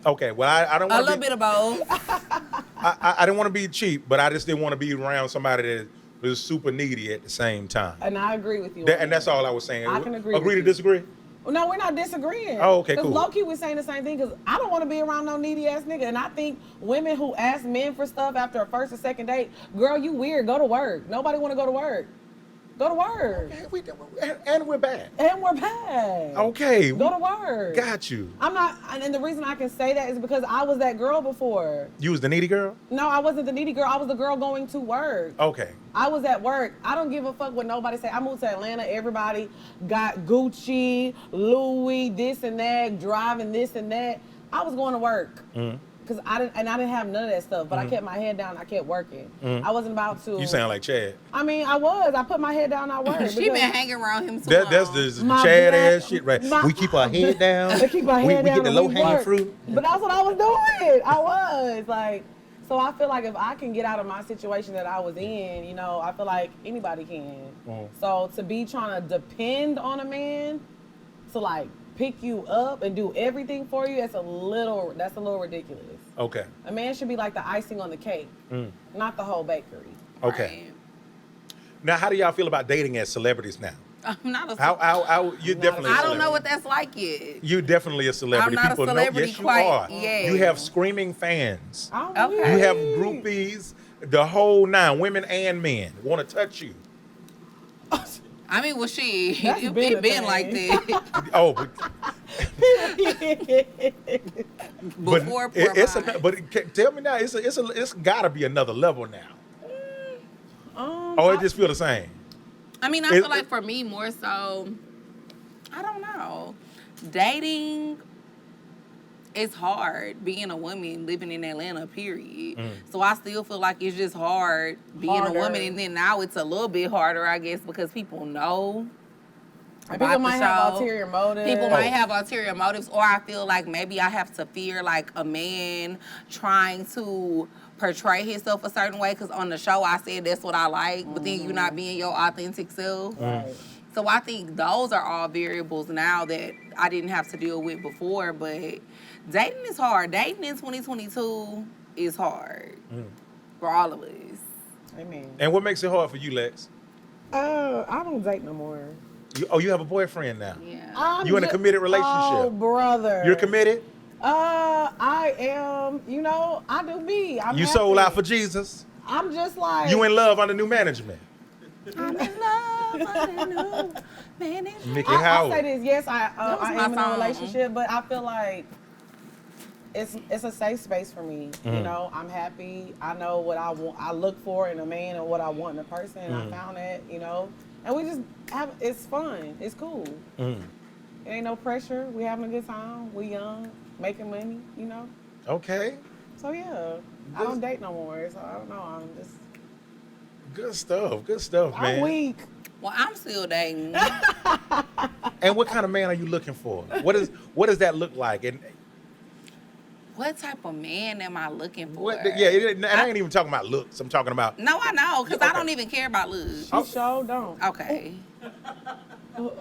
Okay. Well, I don't A want little to bit of both. I didn't want to be cheap, but I just didn't want to be around somebody that was super needy at the same time. And I agree with you. And that's all I was saying. I can agree Agree with to you. disagree? No, we're not disagreeing. Oh, okay, cool. Because low-key we're saying the same thing because I don't want to be around no needy-ass nigga. And I think women who ask men for stuff after a first or second date, girl, you weird. Go to work. Nobody want to go to work. Go to work. And we're back. And we're back. Okay. Go to work. Got you. I'm not, and the reason I can say that is because I was that girl before. You was the needy girl? No, I wasn't the needy girl. I was the girl going to work. Okay. I was at work. I don't give a fuck what nobody say. I moved to Atlanta. Everybody got Gucci, Louis, this and that, driving this and that. I was going to work. Cause I didn't have none of that stuff, but I kept my head down. I kept working. I wasn't about to. You sound like Chad. I mean, I was. I put my head down. I worked. She been hanging around him too That's long. the My Chad black- ass shit, right? my- We keep our head down. We keep our head we down get the and low we hanging work. fruit. But that's what I was doing. I was like, so I feel like if I can get out of my situation that I was in, you know, I feel like anybody can. So to be trying to depend on a man to like pick you up and do everything for you, that's a little ridiculous. Okay. A man should be like the icing on the cake, not the whole bakery. Okay. Right. Now, how do y'all feel about dating as celebrities now? I'm not a How you definitely? I don't know what that's like yet. You definitely a celebrity. I'm not a People celebrity know. Yes, you quite are. yet. You have screaming fans. I don't Okay. You have believe- groupies. The whole nine, women and men, want to touch you. I mean, well, shit, That's it been a been like thing. that Oh, but before but it, it's Portmine. a, but it, tell me now, it's got to be another level now. Or it just feel the same. I mean, I It- feel like for me more so, I don't know. Dating is hard being a woman living in Atlanta, period. So I still feel like it's just hard being Harder. a woman. And then now it's a little bit harder, I guess, because people know And about people the might have show. ulterior motives. People might have ulterior motives, or I feel like maybe I have to fear like a man trying to portray himself a certain way. Because on the show I said that's what I like, but then you're not being your authentic self. Right. So I think those are all variables now that I didn't have to deal with before. But dating is hard. Dating in 2022 is hard for all of us. Amen. And what makes it hard for you, Lex? I don't date no more. You have a boyfriend now. Yeah. You in a committed relationship? Oh, brother. You're committed? I am. You know, I do me. I'm You happy. sold out for Jesus? I'm just like. You in love under new management? I'm in love with a new management. Mickey I'll Howard. say this. Yes, That was I my am in a song. relationship, but I feel like it's a safe space for me. Mm. You know, I'm happy. I know what I want. I look for in a man and what I want in a person. And Mm. I found that. You know, and we just have. It's fun. It's cool. Mm. It ain't no pressure. We having a good time. We young, making money. You know. Okay. So yeah, I don't date no more. So I don't know. I'm just. Good stuff. Good stuff, man. I'm weak. Well, I'm still dating. And what kind of man are you looking for? What does that look like? And What type of man am I looking for? and I ain't even talking about looks. I'm talking about. No, I know, because I Okay. don't even care about looks. She sure don't. Okay. Oh. All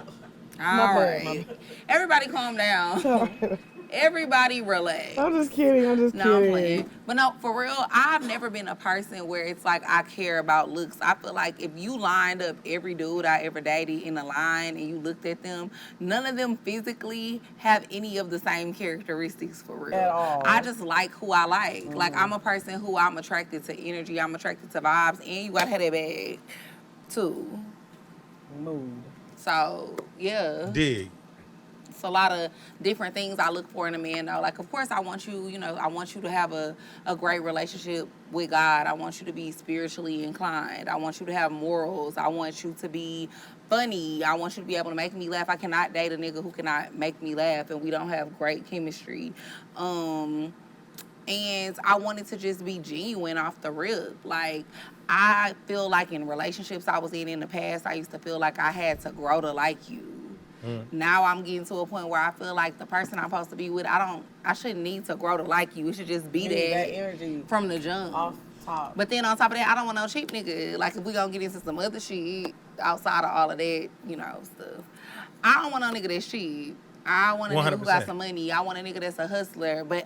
bad, right. Everybody calm down. Sorry. Everybody relax. I'm just kidding. I'm just No, kidding. I'm playing. But no, for real, I've never been a person where it's like I care about looks. I feel like if you lined up every dude I ever dated in a line and you looked at them, none of them physically have any of the same characteristics for real. At all. I just like who I like. Like, I'm a person who I'm attracted to energy, I'm attracted to vibes, and you gotta have that bag too. Mood. So, yeah. Dig. It's a lot of different things I look for in a man, though. Like, of course, I want you to have a great relationship with God. I want you to be spiritually inclined. I want you to have morals. I want you to be funny. I want you to be able to make me laugh. I cannot date a nigga who cannot make me laugh and we don't have great chemistry. And I wanted to just be genuine off the rip. Like, I feel like in relationships I was in the past, I used to feel like I had to grow to like you. Now I'm getting to a point where I feel like the person I'm supposed to be with, I shouldn't need to grow to like you. It should just be You need there that energy from the jump. off top. But then on top of that, I don't want no cheap nigga. Like, if we gonna get into some other shit outside of all of that, stuff. I don't want no nigga that's cheap. I want a nigga who got 100%. some money. I want a nigga that's a hustler. But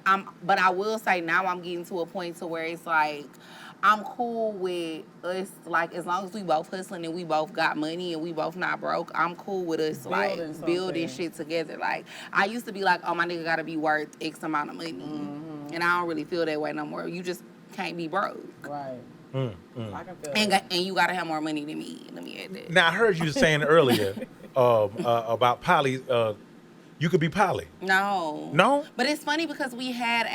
I will say now I'm getting to a point to where it's like, I'm cool with us, like, as long as we both hustling and we both got money and we both not broke, I'm cool with us, like, building shit together. Like, I used to be like, oh, my nigga gotta be worth X amount of money. And I don't really feel that way no more. You just can't be broke. Right. I can feel And you gotta have more money than me. Let me add that. Now I heard you saying earlier about poly. You could be poly. No. No? But it's funny because we had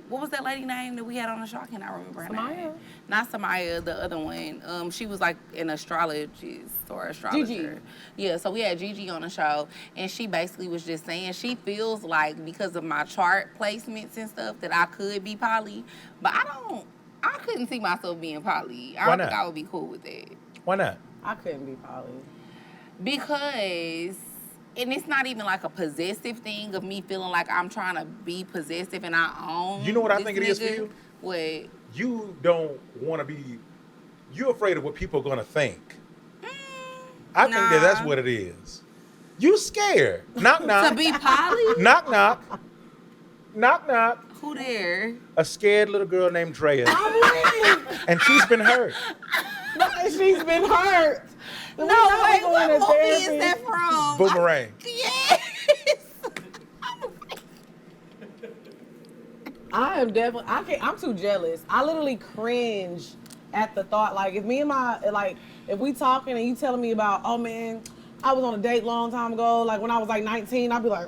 what was that lady name that we had on the show? I cannot remember her name. Samaya? Not Samaya, the other one. She was like an astrologist or astrologer. Gigi. Yeah, so we had Gigi on the show, and she basically was just saying she feels like because of my chart placements and stuff that I could be poly, but I couldn't see myself being poly. I Why don't think not? I would be cool with that. Why not? I couldn't be poly. Because, and it's not even like a possessive thing of me feeling like I'm trying to be possessive and I own. You know what I this think it is for nigga. you? What? You don't want to be. You're afraid of what people are gonna think. I think that's Nah. what it is. You scared. Knock knock. To be poly? Knock knock. Knock knock. Who there? A scared little girl named Drea, and she's been hurt. She's been hurt. No, We know wait, we're what going to movie is therapy. that from? Boomerang. Yes. I am definitely. I'm too jealous. I literally cringe at the thought. Like, if if we talking and you telling me about, oh man, I was on a date long time ago. Like when I was like 19, I'd be like,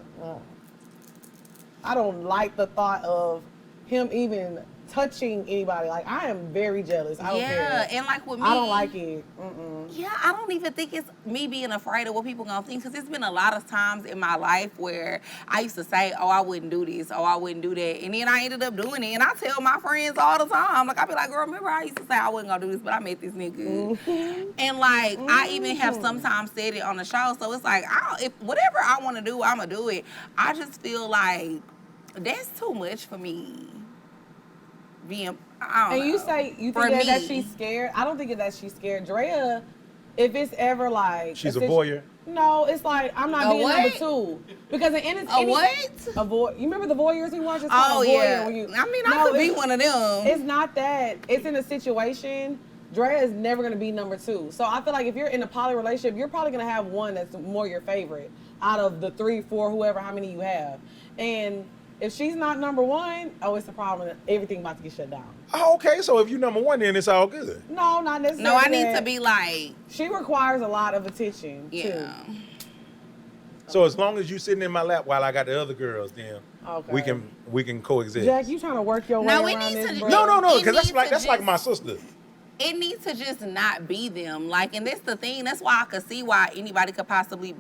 I don't like the thought of him even touching anybody. Like, I am very jealous. I don't care. And like with me, I don't like it. Yeah, I don't even think it's me being afraid of what people gonna think, because it's been a lot of times in my life where I used to say, oh, I wouldn't do this, oh, I wouldn't do that, and then I ended up doing it, and I tell my friends all the time, like, I be like, girl, remember I used to say I wasn't gonna do this, but I met this nigga, and like, I even have sometimes said it on the show, so it's like, if whatever I want to do, I'm gonna do it. I just feel like that's too much for me. I don't And you know. say you For think that me. she's scared. I don't think that she's scared. Drea, if it's ever like She's a voyeur. No, it's like I'm not A being what? number two because in any A what? A voyeur. You remember the voyeurs we watched? It's Oh called a voyeur yeah. when you- I mean, No, I could be it's- one of them. It's not that. It's in a situation. Drea is never gonna be number two. So I feel like if you're in a poly relationship, you're probably gonna have one that's more your favorite out of the 3, 4, whoever, how many you have. And if she's not number one, oh, it's a problem. Everything about to get shut down. Oh, okay, so if you number one, then it's all good. No, not necessarily. No, I need that. to be like, She requires a lot of attention. yeah. Too. So as long as you sitting in my lap while I got the other girls, then Okay. we can coexist. Jack, you trying to work your way No, it around needs this, to- bro? No, It because that's needs like to that's like just- my sister. It needs to just not be them. Like, and that's the thing. That's why I could see why anybody could possibly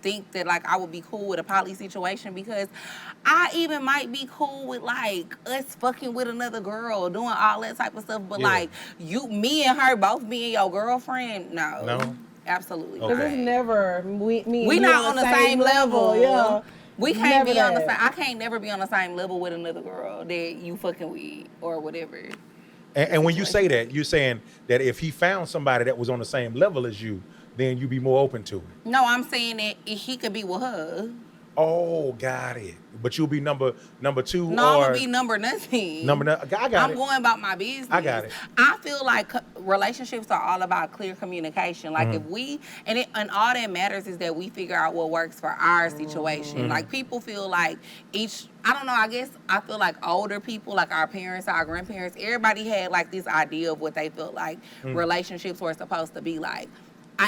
think that, like, I would be cool with a poly situation, because I even might be cool with, like, us fucking with another girl, doing all that type of stuff. But, Yeah. like, me and her both being your girlfriend, no. No? Absolutely. Because Okay. it's never me and We you not on the same level. Yeah. We can't Never be on the that. same. I can't never be on the same level with another girl that you fucking with or whatever. And when you say that, you're saying that if he found somebody that was on the same level as you, then you'd be more open to it. No, I'm saying that he could be with her. Oh, got it. But you'll be number two No, I'm or gonna be number nothing. I got I'm it. going about my business. I got it. I feel like relationships are all about clear communication. Like Mm-hmm. if we and all that matters is that we figure out what works for our situation. Mm-hmm. Like people feel like I don't know. I guess I feel like older people, like our parents, our grandparents, everybody had like this idea of what they felt like Mm. relationships were supposed to be like.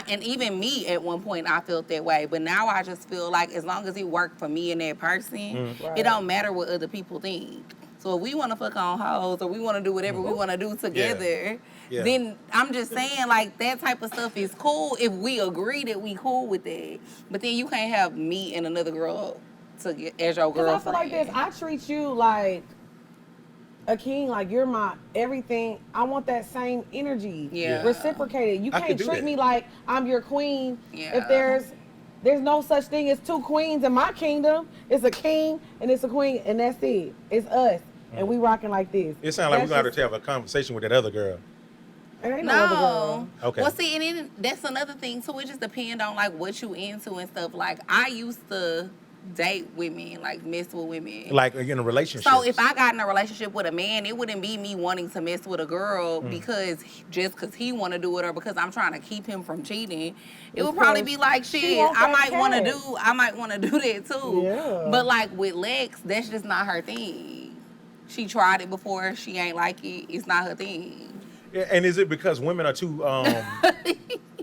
And even me at one point I felt that way, but now I just feel like as long as it worked for me and that person, Right. it don't matter what other people think. So if we want to fuck on hoes or we want to do whatever we want to do together, Yeah. then I'm just saying like that type of stuff is cool if we agree that we cool with that. But then you can't have me and another girl as your Because girlfriend. I feel like this. I treat you like a king, like you're my everything. I want that same energy. Yeah. Reciprocated. You I could can't do treat that. me like I'm your queen. Yeah. If there's no such thing as two queens in my kingdom. It's a king and it's a queen, and that's it. It's us. And we rocking like this. It sounds like we're That's going to have just- to have a conversation with that other girl. It ain't no other No. girl. Okay. Well, see, and then that's another thing too. It just depends on like what you into and stuff. Like I used to date women, like mess with women. Like in a relationship. So if I got in a relationship with a man, it wouldn't be me wanting to mess with a girl Mm. because he want to do it or because I'm trying to keep him from cheating. It would Because probably be like she shit. wants I that might want to cash. do that too. Yeah. But like with Lex, that's just not her thing. She tried it before. She ain't like it. It's not her thing. Yeah, and is it because women are too?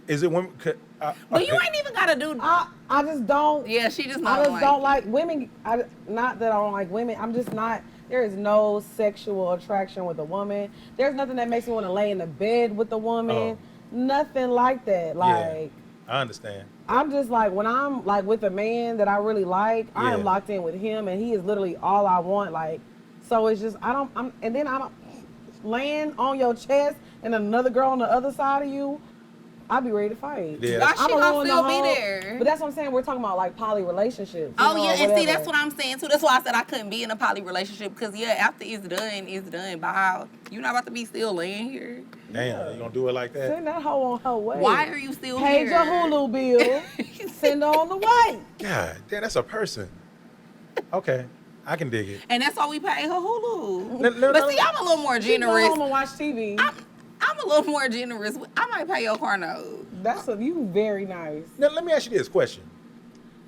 Is it women? But you ain't even gotta do. I just don't. Yeah, she just I not just don't like women. Not that I don't like women. I'm just not. There is no sexual attraction with a woman. There's nothing that makes me want to lay in the bed with a woman. Oh. Nothing like that. Like I understand. I'm just like when I'm like with a man that I really like, I Yeah. am locked in with him, and he is literally all I want. Like, so it's just I don't. Laying on your chest and another girl on the other side of you. I'd be ready to fight. Yeah, Why that's- she I'm gonna alone in the still be hole. there? But that's what I'm saying. We're talking about like poly relationships. Oh yeah, and see whatever. that's what I'm saying too. That's why I said I couldn't be in a poly relationship because after it's done. Bye. You're not about to be still laying here. Damn, you gonna do it like that? Send that hoe on her way. Why are you still Pay here? your Hulu bill. Send her on the way. God, damn, that's a person. Okay, I can dig it. And that's why we pay her Hulu. No, But see, I'm a little more She go generous. home and watch TV. I'm a little more generous. I might pay your car note. That's you very nice. Now, let me ask you this question.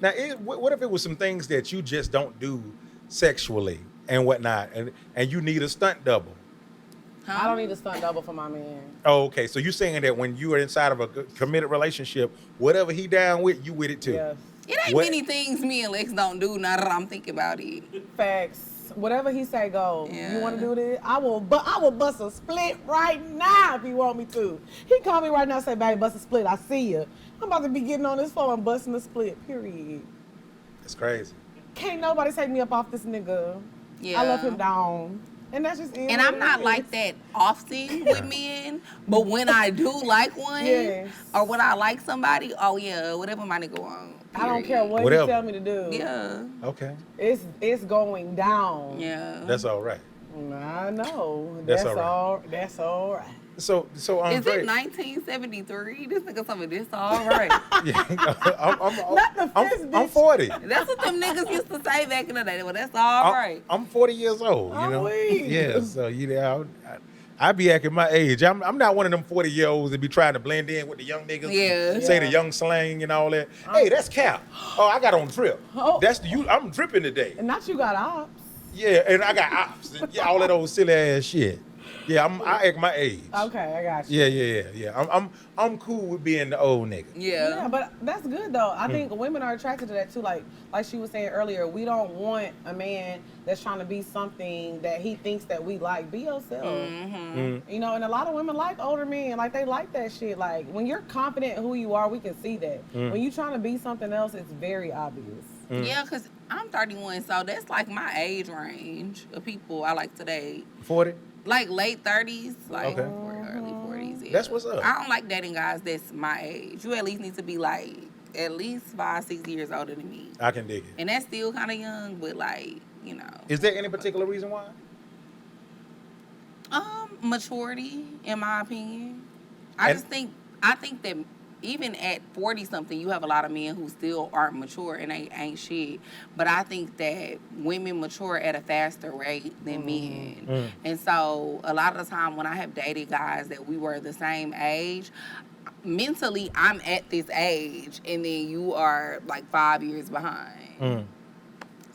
Now, what if it was some things that you just don't do sexually and whatnot, and you need a stunt double? I don't need a stunt double for my man. Oh, okay. So you're saying that when you are inside of a committed relationship, whatever he down with, you with it too? Yes. It ain't What- many things me and Lex don't do now that I'm thinking about it. Facts. Whatever he say, go. Yeah. You want to do this? I will bust a split right now if you want me to. He call me right now and say, baby, bust a split. I see you. I'm about to be getting on this phone and busting a split, period. That's crazy. Can't nobody take me up off this nigga. Yeah. I love him down. And that's just it. And I'm not like that often with men, but when I do like one, Yes. or when I like somebody, oh yeah, whatever my nigga want. I don't care what Whatever. you tell me to do. Yeah, Okay, It's going down. yeah. that's all right. I know. That's That's all right. That's all right. So Is Andre, it 1973? This nigga told me this all right. yeah, Not the fist, I'm bitch. 40. That's what them niggas used to say back in the day. Well, that's all right. I'm 40 years old. You I'm know. weak. Yeah. So I be acting my age. I'm not one of them 40-year-olds that be trying to blend in with the young niggas. Yeah. Say Yeah. the young slang and all that. Hey, that's cap. Oh, I got on drip. Oh. That's I'm dripping today. And not you got ops. Yeah, and I got ops. And yeah, all that old silly ass shit. Yeah, I act my age. Okay, I got you. Yeah. I'm cool with being the old nigga. Yeah. Yeah, but that's good though. I think women are attracted to that too. Like she was saying earlier, we don't want a man that's trying to be something that he thinks that we like. Be yourself. Mm-hmm. You know, and a lot of women like older men. Like they like that shit. Like when you're confident in who you are, we can see that. When you trying to be something else, it's very obvious. Yeah, because I'm 31, so that's like my age range of people I like to date. 40. Like late 30s, like Okay. or early 40s, Yeah. That's what's up. I don't like dating guys that's my age. You at least need to be like at least 5-6 years older than me. I can dig it. And that's still kind of young, but like, you know. Is there any particular reason why? Maturity, in my opinion. I think that even at 40 something, you have a lot of men who still aren't mature and ain't shit. But I think that women mature at a faster rate than men. And so a lot of the time when I have dated guys that we were the same age, mentally I'm at this age and then you are like 5 years behind.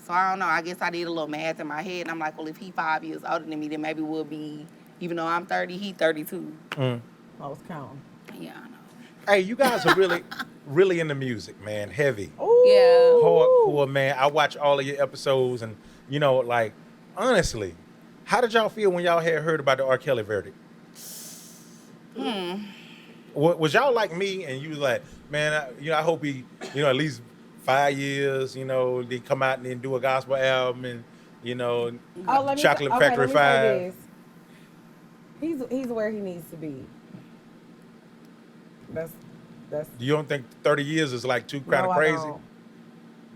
So I don't know. I guess I did a little math in my head and I'm like, well, if he 5 years older than me, then maybe we'll be, even though I'm 30, he 32. I was counting. Yeah, I know. Hey, you guys are really, really into music, man. Heavy. Ooh. Yeah. Hardcore, man. I watch all of your episodes and, you know, like, honestly, how did y'all feel when y'all had heard about the R. Kelly verdict? Was y'all like me and you was like, man, I hope he, at least 5 years, they come out and then do a gospel album and, Chocolate Factory 5. He's where he needs to be. That's. You don't think 30 years is like too kind of crazy?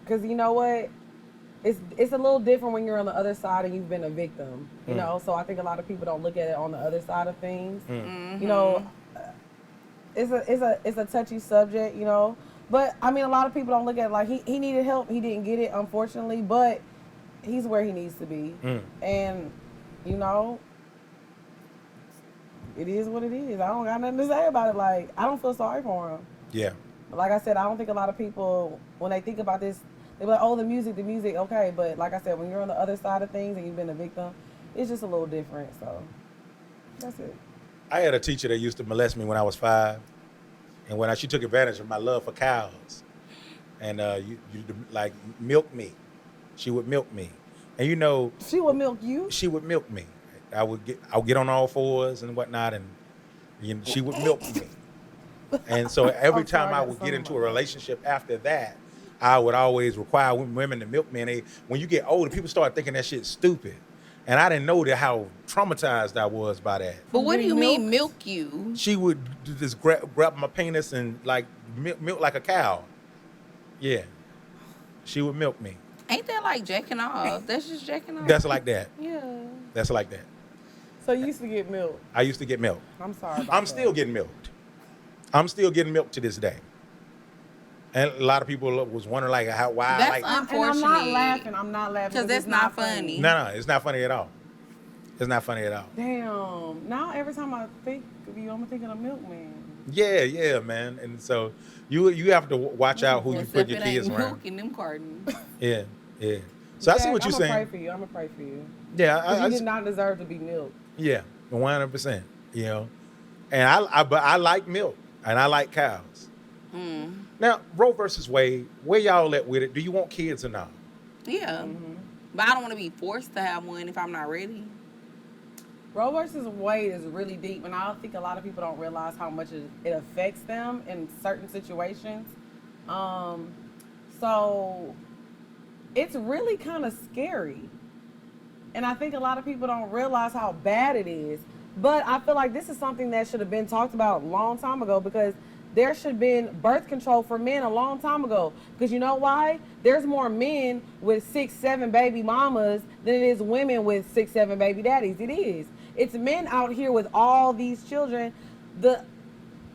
Because you know what? It's a little different when you're on the other side and you've been a victim, you know? So I think a lot of people don't look at it on the other side of things. It's a touchy subject, But, I mean, a lot of people don't look at it like he needed help. He didn't get it, unfortunately, but he's where he needs to be. And, it is what it is. I don't got nothing to say about it. Like, I don't feel sorry for him. Yeah. Like I said, I don't think a lot of people, when they think about this, they're like, oh, the music, okay. But like I said, when you're on the other side of things and you've been a victim, it's just a little different. So, that's it. I had a teacher that used to molest me when I was 5. And when she took advantage of my love for cows. And you like, milk me. She would milk me. And She would milk you? She would milk me. I would get on all fours and whatnot, and she would milk me. And so every time I would get into a relationship after that, I would always require women to milk me. And when you get older, people start thinking that shit's stupid. And I didn't know how traumatized I was by that. But what do you mean milk you? She would just grab my penis and like milk like a cow. Yeah. She would milk me. Ain't that like jacking off? That's just jacking off. That's like that. Yeah. That's like that. So you used to get milked? I used to get milked. I'm sorry. I'm still getting milked. I'm still getting milked to this day. And a lot of people was wondering like why. That's unfortunate. And I'm not laughing. Because that's not funny. No, it's not funny at all. It's not funny at all. Damn. Now every time I think of you, I'm thinking of milkman. Yeah, man. And so you have to watch out who you put your kids around. Milk in them cartons. Yeah. So I see what you're saying. I'm gonna pray for you. Yeah, I did not deserve to be milked. Yeah, 100%. And I like milk and I like cows. Now, Roe versus Wade, where y'all at with it? Do you want kids or not? Yeah, but I don't want to be forced to have one if I'm not ready. Roe versus Wade is really deep, and I think a lot of people don't realize how much it affects them in certain situations. So it's really kind of scary. And I think a lot of people don't realize how bad it is. But I feel like this is something that should have been talked about a long time ago, because there should have been birth control for men a long time ago. Because you know why? There's more men with 6-7 baby mamas than it is women with 6-7 baby daddies. It is. It's men out here with all these children. The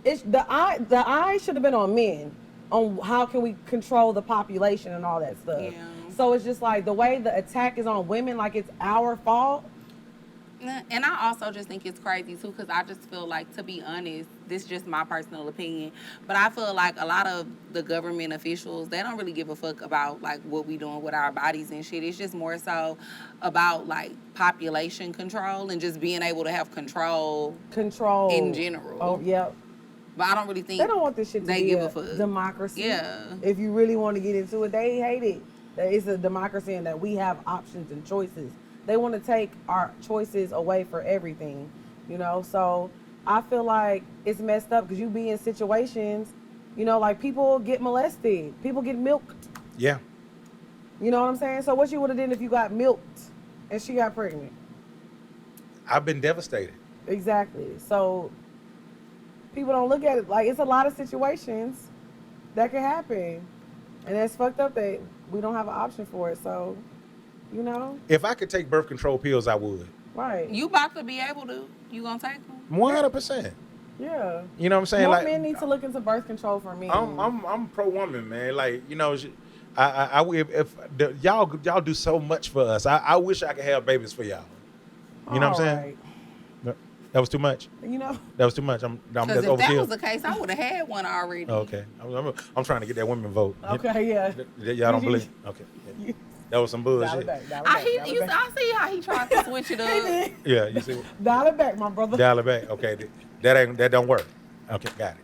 eye should have been on men, on how can we control the population and all that stuff. Yeah. So it's just like the way the attack is on women, like it's our fault. And I also just think it's crazy too, because I just feel like, to be honest, this is just my personal opinion, but I feel like a lot of the government officials, they don't really give a fuck about like what we doing with our bodies and shit. It's just more so about like population control and just being able to have control in general. Oh, yep. But I don't really think they don't want this shit to they be give a a fuck. Democracy. Yeah. If you really want to get into it, they hate it. That it's a democracy and that we have options and choices. They want to take our choices away for everything, So I feel like it's messed up because you be in situations, like people get molested, people get milked. Yeah. You know what I'm saying? So what you would have done if you got milked and she got pregnant? I've been devastated. Exactly. So people don't look at it. Like, it's a lot of situations that can happen. And that's fucked up that we don't have an option for it. So, you know? If I could take birth control pills, I would. Right. You about to be able to. You gonna take them? 100%. Yeah. You know what I'm saying? More Like, men need to look into birth control for me. I'm pro woman, man. Like, you know, y'all do so much for us. I wish I could have babies for y'all. You know what I'm saying? That was too much. You know, that was too much. I'm Because just if that overkill. was the case, I would have had one already. Oh, okay, I'm trying to get that women vote. okay, yeah. Y'all don't believe? Okay, yeah. That was some bullshit. I see how he tried to switch it up. Yeah, you see. Dial it back, my brother. Dial it back. Okay, that don't work. Okay, got it.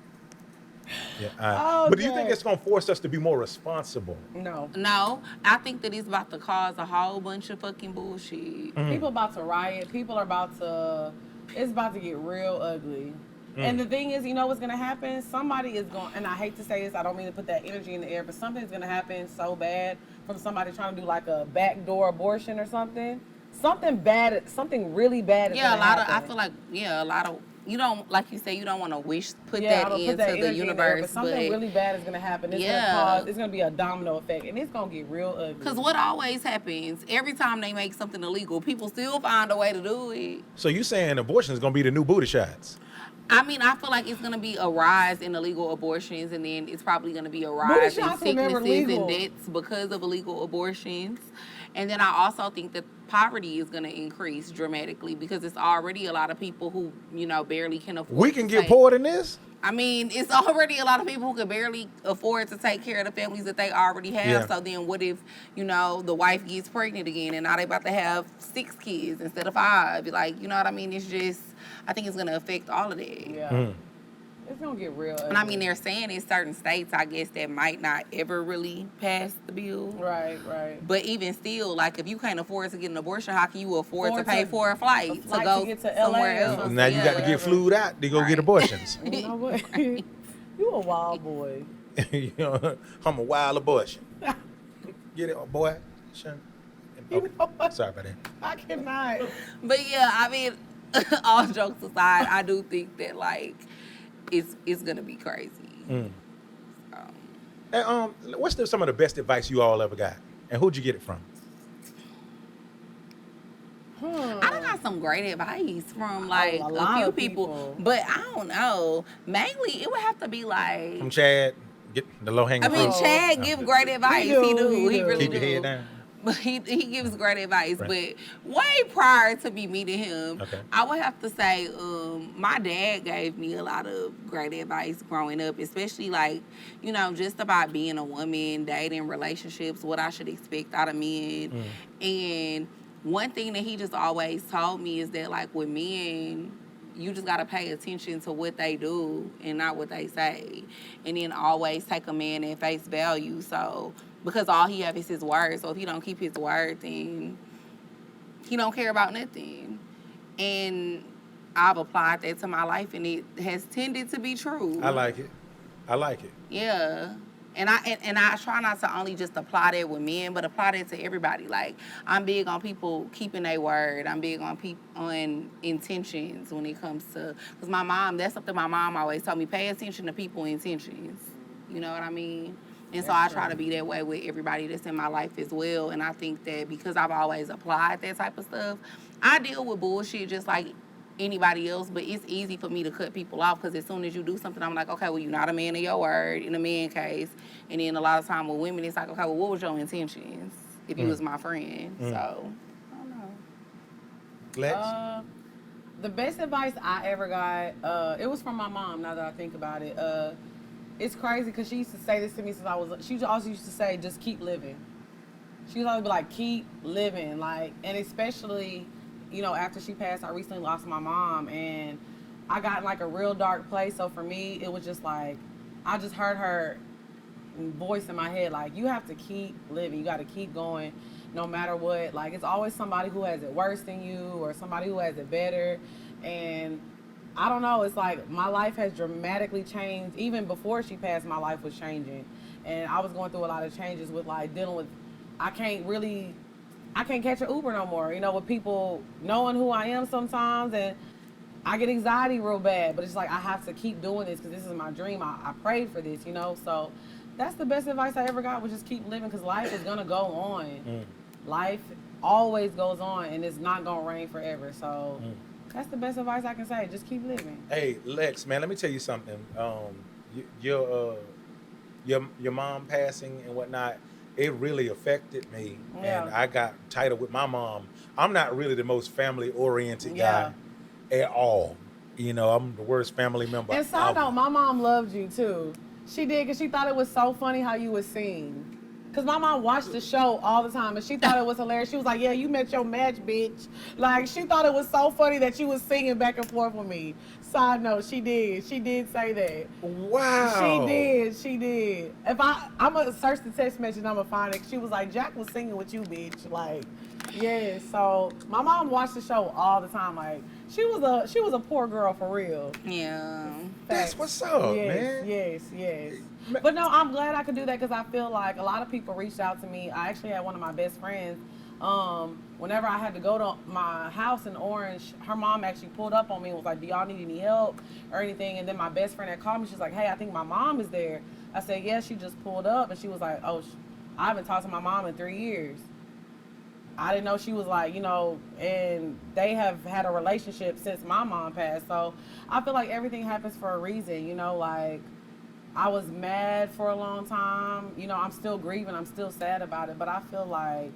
Yeah, Oh, but do you think it's gonna force us to be more responsible? No. No, I think that it's about to cause a whole bunch of fucking bullshit. People about to riot. People are about to. It's about to get real ugly. And the thing is, you know what's gonna happen? Somebody is going, and I hate to say this, I don't mean to put that energy in the air, but something's gonna happen so bad from somebody trying to do like a backdoor abortion or something. Something bad, something really bad. Yeah, I feel like a lot of. You don't, like you say, you don't want to put that into the universe. But something really bad is going to happen. It's going to be a domino effect, and it's going to get real ugly. Because what always happens, every time they make something illegal, people still find a way to do it. So you saying abortion is going to be the new booty shots? I mean, I feel like it's going to be a rise in illegal abortions, and then it's probably going to be a rise in sicknesses and deaths because of illegal abortions. And then I also think that poverty is going to increase dramatically because it's already a lot of people who, barely can afford. We can get poor in this? I mean, it's already a lot of people who can barely afford to take care of the families that they already have. Yeah. So then what if, the wife gets pregnant again and now they about to have 6 kids instead of 5? Like, you know what I mean? It's just, I think it's going to affect all of that. Yeah. It's going to get real ugly. And I mean, they're saying in certain states, I guess, that might not ever really pass the bill. Right. But even still, like, if you can't afford to get an abortion, how can you afford to pay for a flight to go get to somewhere LA else? Now you got to get flued out to go get abortions. You know what? You a wild boy. I'm a wild abortion. Get it, boy. Sure. You know what? Sorry about that. I cannot. But yeah, I mean, all jokes aside, I do think that, like, it's gonna be crazy. And, what's some of the best advice you all ever got, and who'd you get it from? I done got some great advice from like a few people, but I don't know. Mainly, it would have to be like From Chad. Get the low hanging fruit. Chad give great advice. He really Keep do. your head down. But he gives great advice. Right. But way prior to me meeting him, Okay. I would have to say my dad gave me a lot of great advice growing up, especially like, just about being a woman, dating, relationships, what I should expect out of men. And one thing that he just always told me is that, like, with men, you just got to pay attention to what they do and not what they say. And then always take a man at face value. So, because all he have is his word. So if he don't keep his word, then he don't care about nothing. And I've applied that to my life, and it has tended to be true. I like it. Yeah. And I try not to only just apply that with men, but apply that to everybody. Like, I'm big on people keeping their word. I'm big on intentions when it comes to, because that's something my mom always told me, pay attention to people's intentions. You know what I mean? And so I try to be that way with everybody that's in my life as well. And I think that because I've always applied that type of stuff, I deal with bullshit just like anybody else, but it's easy for me to cut people off because as soon as you do something, I'm like, okay, well, you're not a man of your word in a man case. And then a lot of time with women, it's like, okay, well, what was your intentions if you was my friend? So, I don't know. Lex? The best advice I ever got, it was from my mom, now that I think about it. It's crazy because she used to say this to me since she also used to say, just keep living. She was always be like, keep living. Like, and especially, after she passed, I recently lost my mom, and I got in like a real dark place. So for me, it was just like, I just heard her voice in my head, like, you have to keep living. You got to keep going no matter what. Like, it's always somebody who has it worse than you or somebody who has it better. And I don't know, it's like my life has dramatically changed. Even before she passed, my life was changing. And I was going through a lot of changes with like dealing with, I can't catch an Uber no more, with people knowing who I am sometimes. And I get anxiety real bad, but it's like I have to keep doing this because this is my dream. I prayed for this, you know. So that's the best advice I ever got, was just keep living, because life is gonna go on. Life always goes on, and it's not gonna rain forever. So that's the best advice I can say. Just keep living. Hey, Lex, man, let me tell you something. Your mom passing and whatnot, it really affected me, and I got tighter with my mom. I'm not really the most family-oriented guy at all. You know, I'm the worst family member. And side note, my mom loved you too. She did, because she thought it was so funny how you would sing. Because my mom watched the show all the time, and she thought it was hilarious. She was like, yeah, you met your match, bitch. Like, she thought it was so funny that you was singing back and forth with me. Side note, she did. She did say that. Wow. She did. If I'm going to search the text message, I'm going to find it. She was like, Jack was singing with you, bitch. Like, yeah. So my mom watched the show all the time. Like, she was a poor girl for real. Yeah. That's what's up, man. Yes. But no, I'm glad I could do that, because I feel like a lot of people reached out to me. I actually had one of my best friends. Whenever I had to go to my house in Orange, her mom actually pulled up on me and was like, do y'all need any help or anything? And then my best friend had called me. She's like, hey, I think my mom is there. I said, yeah, she just pulled up. And she was like, oh, I haven't talked to my mom in 3 years. I didn't know she was like, you know, and they have had a relationship since my mom passed. So I feel like everything happens for a reason, you know, like I was mad for a long time. You know, I'm still grieving. I'm still sad about it. But I feel like,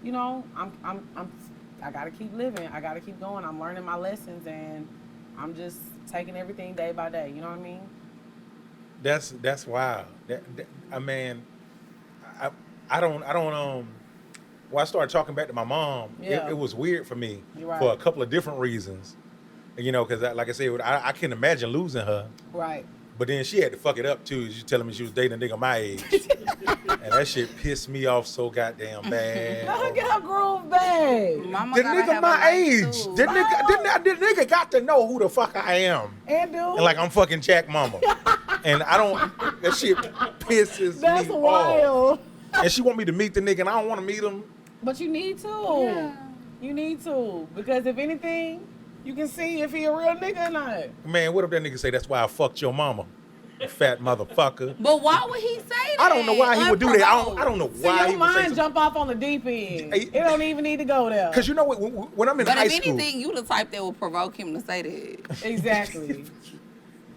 you know, I got to keep living. I got to keep going. I'm learning my lessons, and I'm just taking everything day by day. You know what I mean? That's wild. I mean, I don't. Well, I started talking back to my mom. Yeah. It was weird for me You're right. for a couple of different reasons. You know, because like I said, I couldn't imagine losing her. Right. But then she had to fuck it up too. She telling me she was dating a nigga my age, and that shit pissed me off so goddamn bad. Look at her groove, babe. Mama The gotta nigga have my a life, age. too. The nigga got to know who the fuck I am. And dude. And like I'm fucking Jack Mama. And I don't, that shit pisses That's me wild. off. And she want me to meet the nigga and I don't want to meet him. But you need to. Yeah. You need to. Because if anything, you can see if he a real nigga or not. Man, what if that nigga say, that's why I fucked your mama? You fat motherfucker. But why would he say that? I don't know why he would do that. I don't know See, why he your would say mind something. jump off on the deep end. Hey, It don't even need to go there. Because you know what, when I'm in But high if school. anything, you the type that would provoke him to say that. Exactly.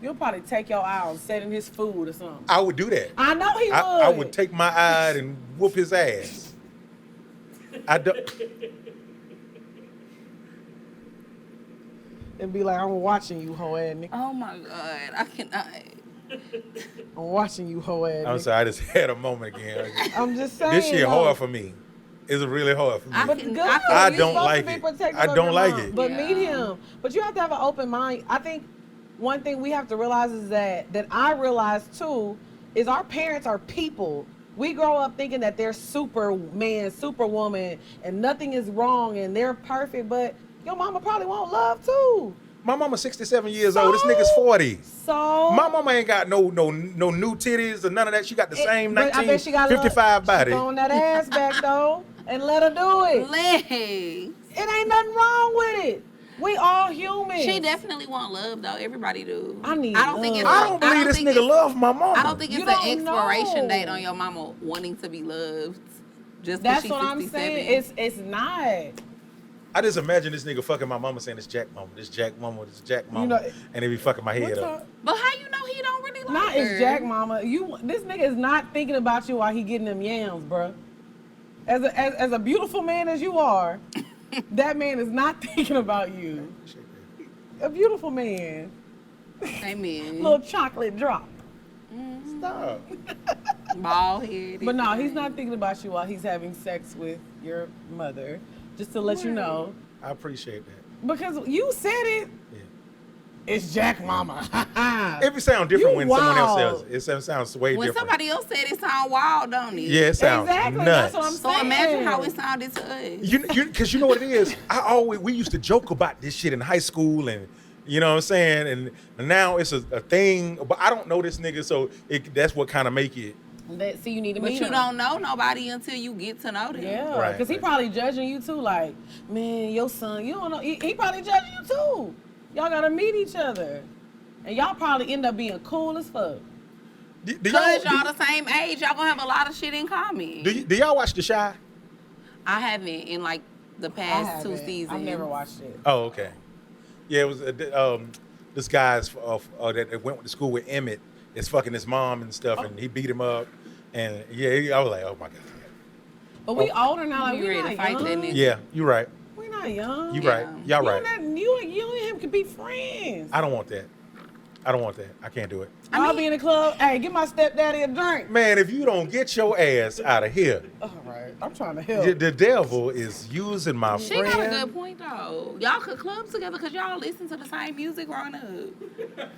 You'll probably take your eye and set in his food or something. I would do that. I know he would. I would take my eye and whoop his ass. I don't. And be like, I'm watching you, hoe ass nigga. Oh my God, I cannot. I'm watching you, hoe ass I'm nigga. sorry, I just had a moment again. I'm just saying. This shit though. hard for me. It's really hard for me. I But can- good. I I You're don't supposed like to be it. protective I of don't your like mom. it. But Yeah. meet him. But you have to have an open mind. I think one thing we have to realize is that I realize too is our parents are people. We grow up thinking that they're Superman, Superwoman, and nothing is wrong and they're perfect. But your mama probably want love too. My mama's 67 years old. This nigga's 40. So My mama ain't got no new titties or none of that. She got the same but I bet she got 1955 body. Throwing that ass back though, and let her do it. Legs. It ain't nothing wrong with it. We all human. She definitely want love though. Everybody do. I need I don't think it's. love. I don't believe this think nigga it's- love my mama. I don't think it's You an don't expiration know. date on your mama wanting to be loved. Just 'cause That's she's what I'm 67. saying. It's not. I just imagine this nigga fucking my mama saying, this Jack Mama, this Jack Mama, this Jack Mama. know- And they be fucking my head What's up. up? But how you know he don't really like Not her? it's Jack Mama. This nigga is not thinking about you while he getting them yams, bruh. As a beautiful man as you are, that man is not thinking about you. A beautiful man. Amen. Little chocolate drop. Stop. Bald head. But no, he's not thinking about you while he's having sex with your mother. Just to let you know. I appreciate that. Because you said it. Yeah. It's Jack Mama. It sounds different You when someone else wild. says it. It sounds way When different. somebody else said it sound wild, don't it? Yeah, it sounds Exactly, nuts. that's what I'm So saying. imagine how it sounded to us. Because you know what it is? We used to joke about this shit in high school and, you know what I'm saying? And now it's a thing, but I don't know this nigga, so that's what kind of make it. See, you need to But meet you him. don't know nobody until you get to know them. Yeah, Right, because he right. probably judging you too. Like, man, your son, you don't know. He probably judging you too. Y'all gotta meet each other. And y'all probably end up being cool as fuck. Do Because y'all the same age, y'all gonna have a lot of shit in common. do y'all watch The Chi? I haven't in like the past 2 seasons. I've never watched it. Oh, okay. Yeah, it was this guy's that went to school with Emmett. Is fucking his mom and stuff, and he beat him up. And yeah, I was like, oh my god. But we older now, like You we ready not to fight that young. nigga? Yeah, you're right. We not young. You right. Y'all right. You and him could be friends. I don't want that. I don't want that. I can't do it. I'll be in the club. Hey, give my stepdaddy a drink. Man, if you don't get your ass out of here, All right, I'm trying to help. the devil is using my She got a friend. good point though. Y'all could club together because y'all listen to the same music growing up.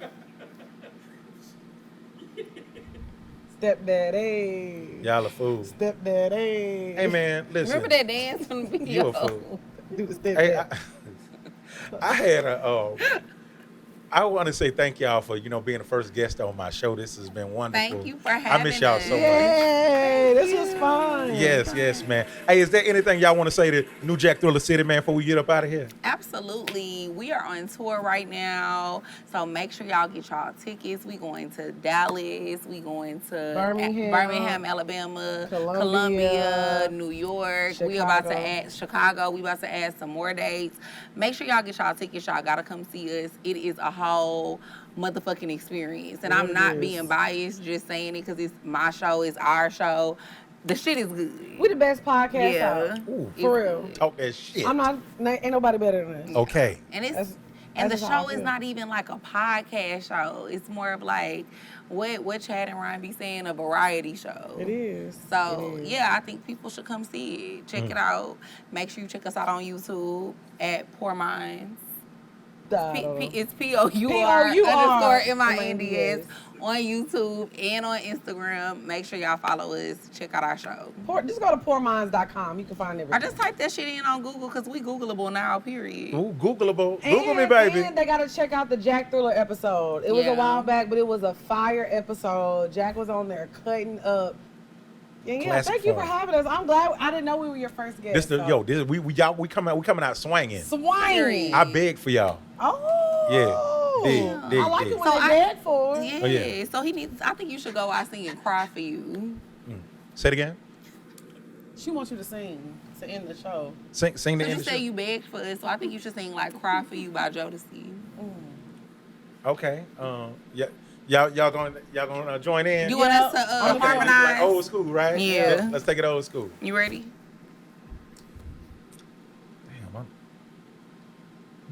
Stepdaddy. Y'all a fool. Stepdaddy. Hey man, listen. Remember that dance from the video? You a fool. Do the Hey, stepdad. I had I want to say thank y'all for being the first guest on my show. This has been wonderful. Thank you for I miss having y'all us. so much. Yay, this was fun. Yes, man. Hey, is there anything y'all want to say to New Jack Thriller City, man, before we get up out of here? Absolutely. We are on tour right now. So make sure y'all get y'all tickets. We going to Dallas. We going to Birmingham, Alabama, Columbia, New York. Chicago. We about to add Chicago. We about to add some more dates. Make sure y'all get y'all tickets. Y'all gotta come see us. It is a whole motherfucking experience. And I'm not being biased, just saying it because it's my show, it's our show. The shit is good. We the best podcast Yeah. out. Ooh. For real. Talk that shit. I'm not, ain't nobody better than us. Okay. And it's That's- and the that's how I show is feel. not even like a podcast show. It's more of like what Chad and Ryan be saying, a variety show. It is. So It is. yeah, I think people should come see it. Check it out. Make sure you check us out on YouTube at Poor Minds. It's POUR _MINDS MINDS. on YouTube and on Instagram. Make sure y'all follow us. Check out our show. Just go to poorminds.com. You can find everything. Or just type that shit in on Google because we Googleable now, period. Ooh, Googleable. Google me, baby. And they got to check out the Jack Thriller episode. It was Yeah. a while back, but it was a fire episode. Jack was on there cutting up. And yeah, Classic thank you for form. having us. I'm glad. I didn't know we were your first guest. We coming out swinging. Swine. I beg for y'all. Oh. Yeah, dig, I like dig. it when So they beg for. Yeah. Oh, yeah. So he needs. I think you should go out singing "Cry for You." Say it again. She wants you to sing to end the show. Sing the So end you of the say show. you begged for us, so I think you should sing like "Cry for You" by Jodeci. Okay. Yeah. Y'all gonna join in? You want us to Okay, harmonize? like old school, right? Yeah. Let's take it old school. You ready? Damn,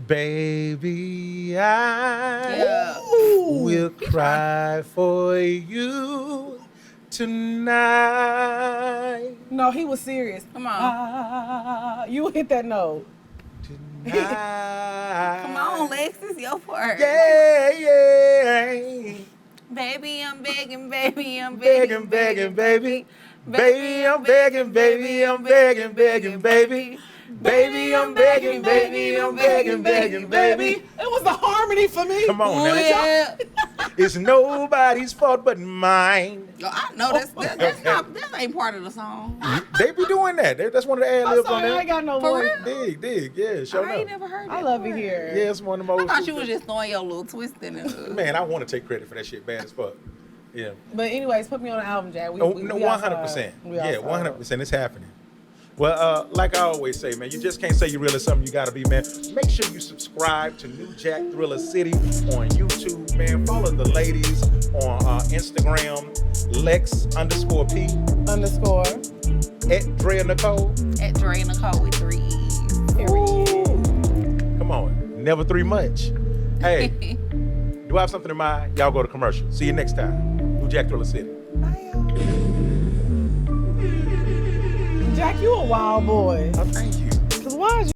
baby, I Yeah. will cry for you tonight. No, he was serious. Come on. You hit that note. Tonight. Come on, Lex, it's your part. Yeah. Baby, I'm begging, baby, I'm Begging, begging, baby. Baby, I'm begging, baby, I'm begging, begging, baby. Baby, I'm begging, baby, I'm begging, begging, baby. It was the harmony for me. Come on Oh, now. yeah. It's nobody's fault but mine. Yo, I know that's not that ain't part of the song. They be doing that. That's one of the ad I'm libs on sorry, I there. ain't got no For voice. real? Dig, yeah, show I ain't enough. never heard that. I love it part. here. Yeah, it's one of the I most. thought you was just throwing your little twist in it. Man, I want to take credit for that shit bad as fuck. Yeah. But anyways, put me on the album, Jack. No, 100%. Yeah, 100%. It's happening. Well, like I always say, man, you just can't say you're real or something you gotta be, man. Make sure you subscribe to New Jack Thriller City on YouTube, man. Follow the ladies on Instagram, Lex_P, @Drea Nicole. At Dre Nicole with 3 E's. Come on, never 3 much. Hey, do I have something in mind? Y'all go to commercial. See you next time. New Jack Thriller City. Jack, you a wild boy. Oh, thank you. Cause why is you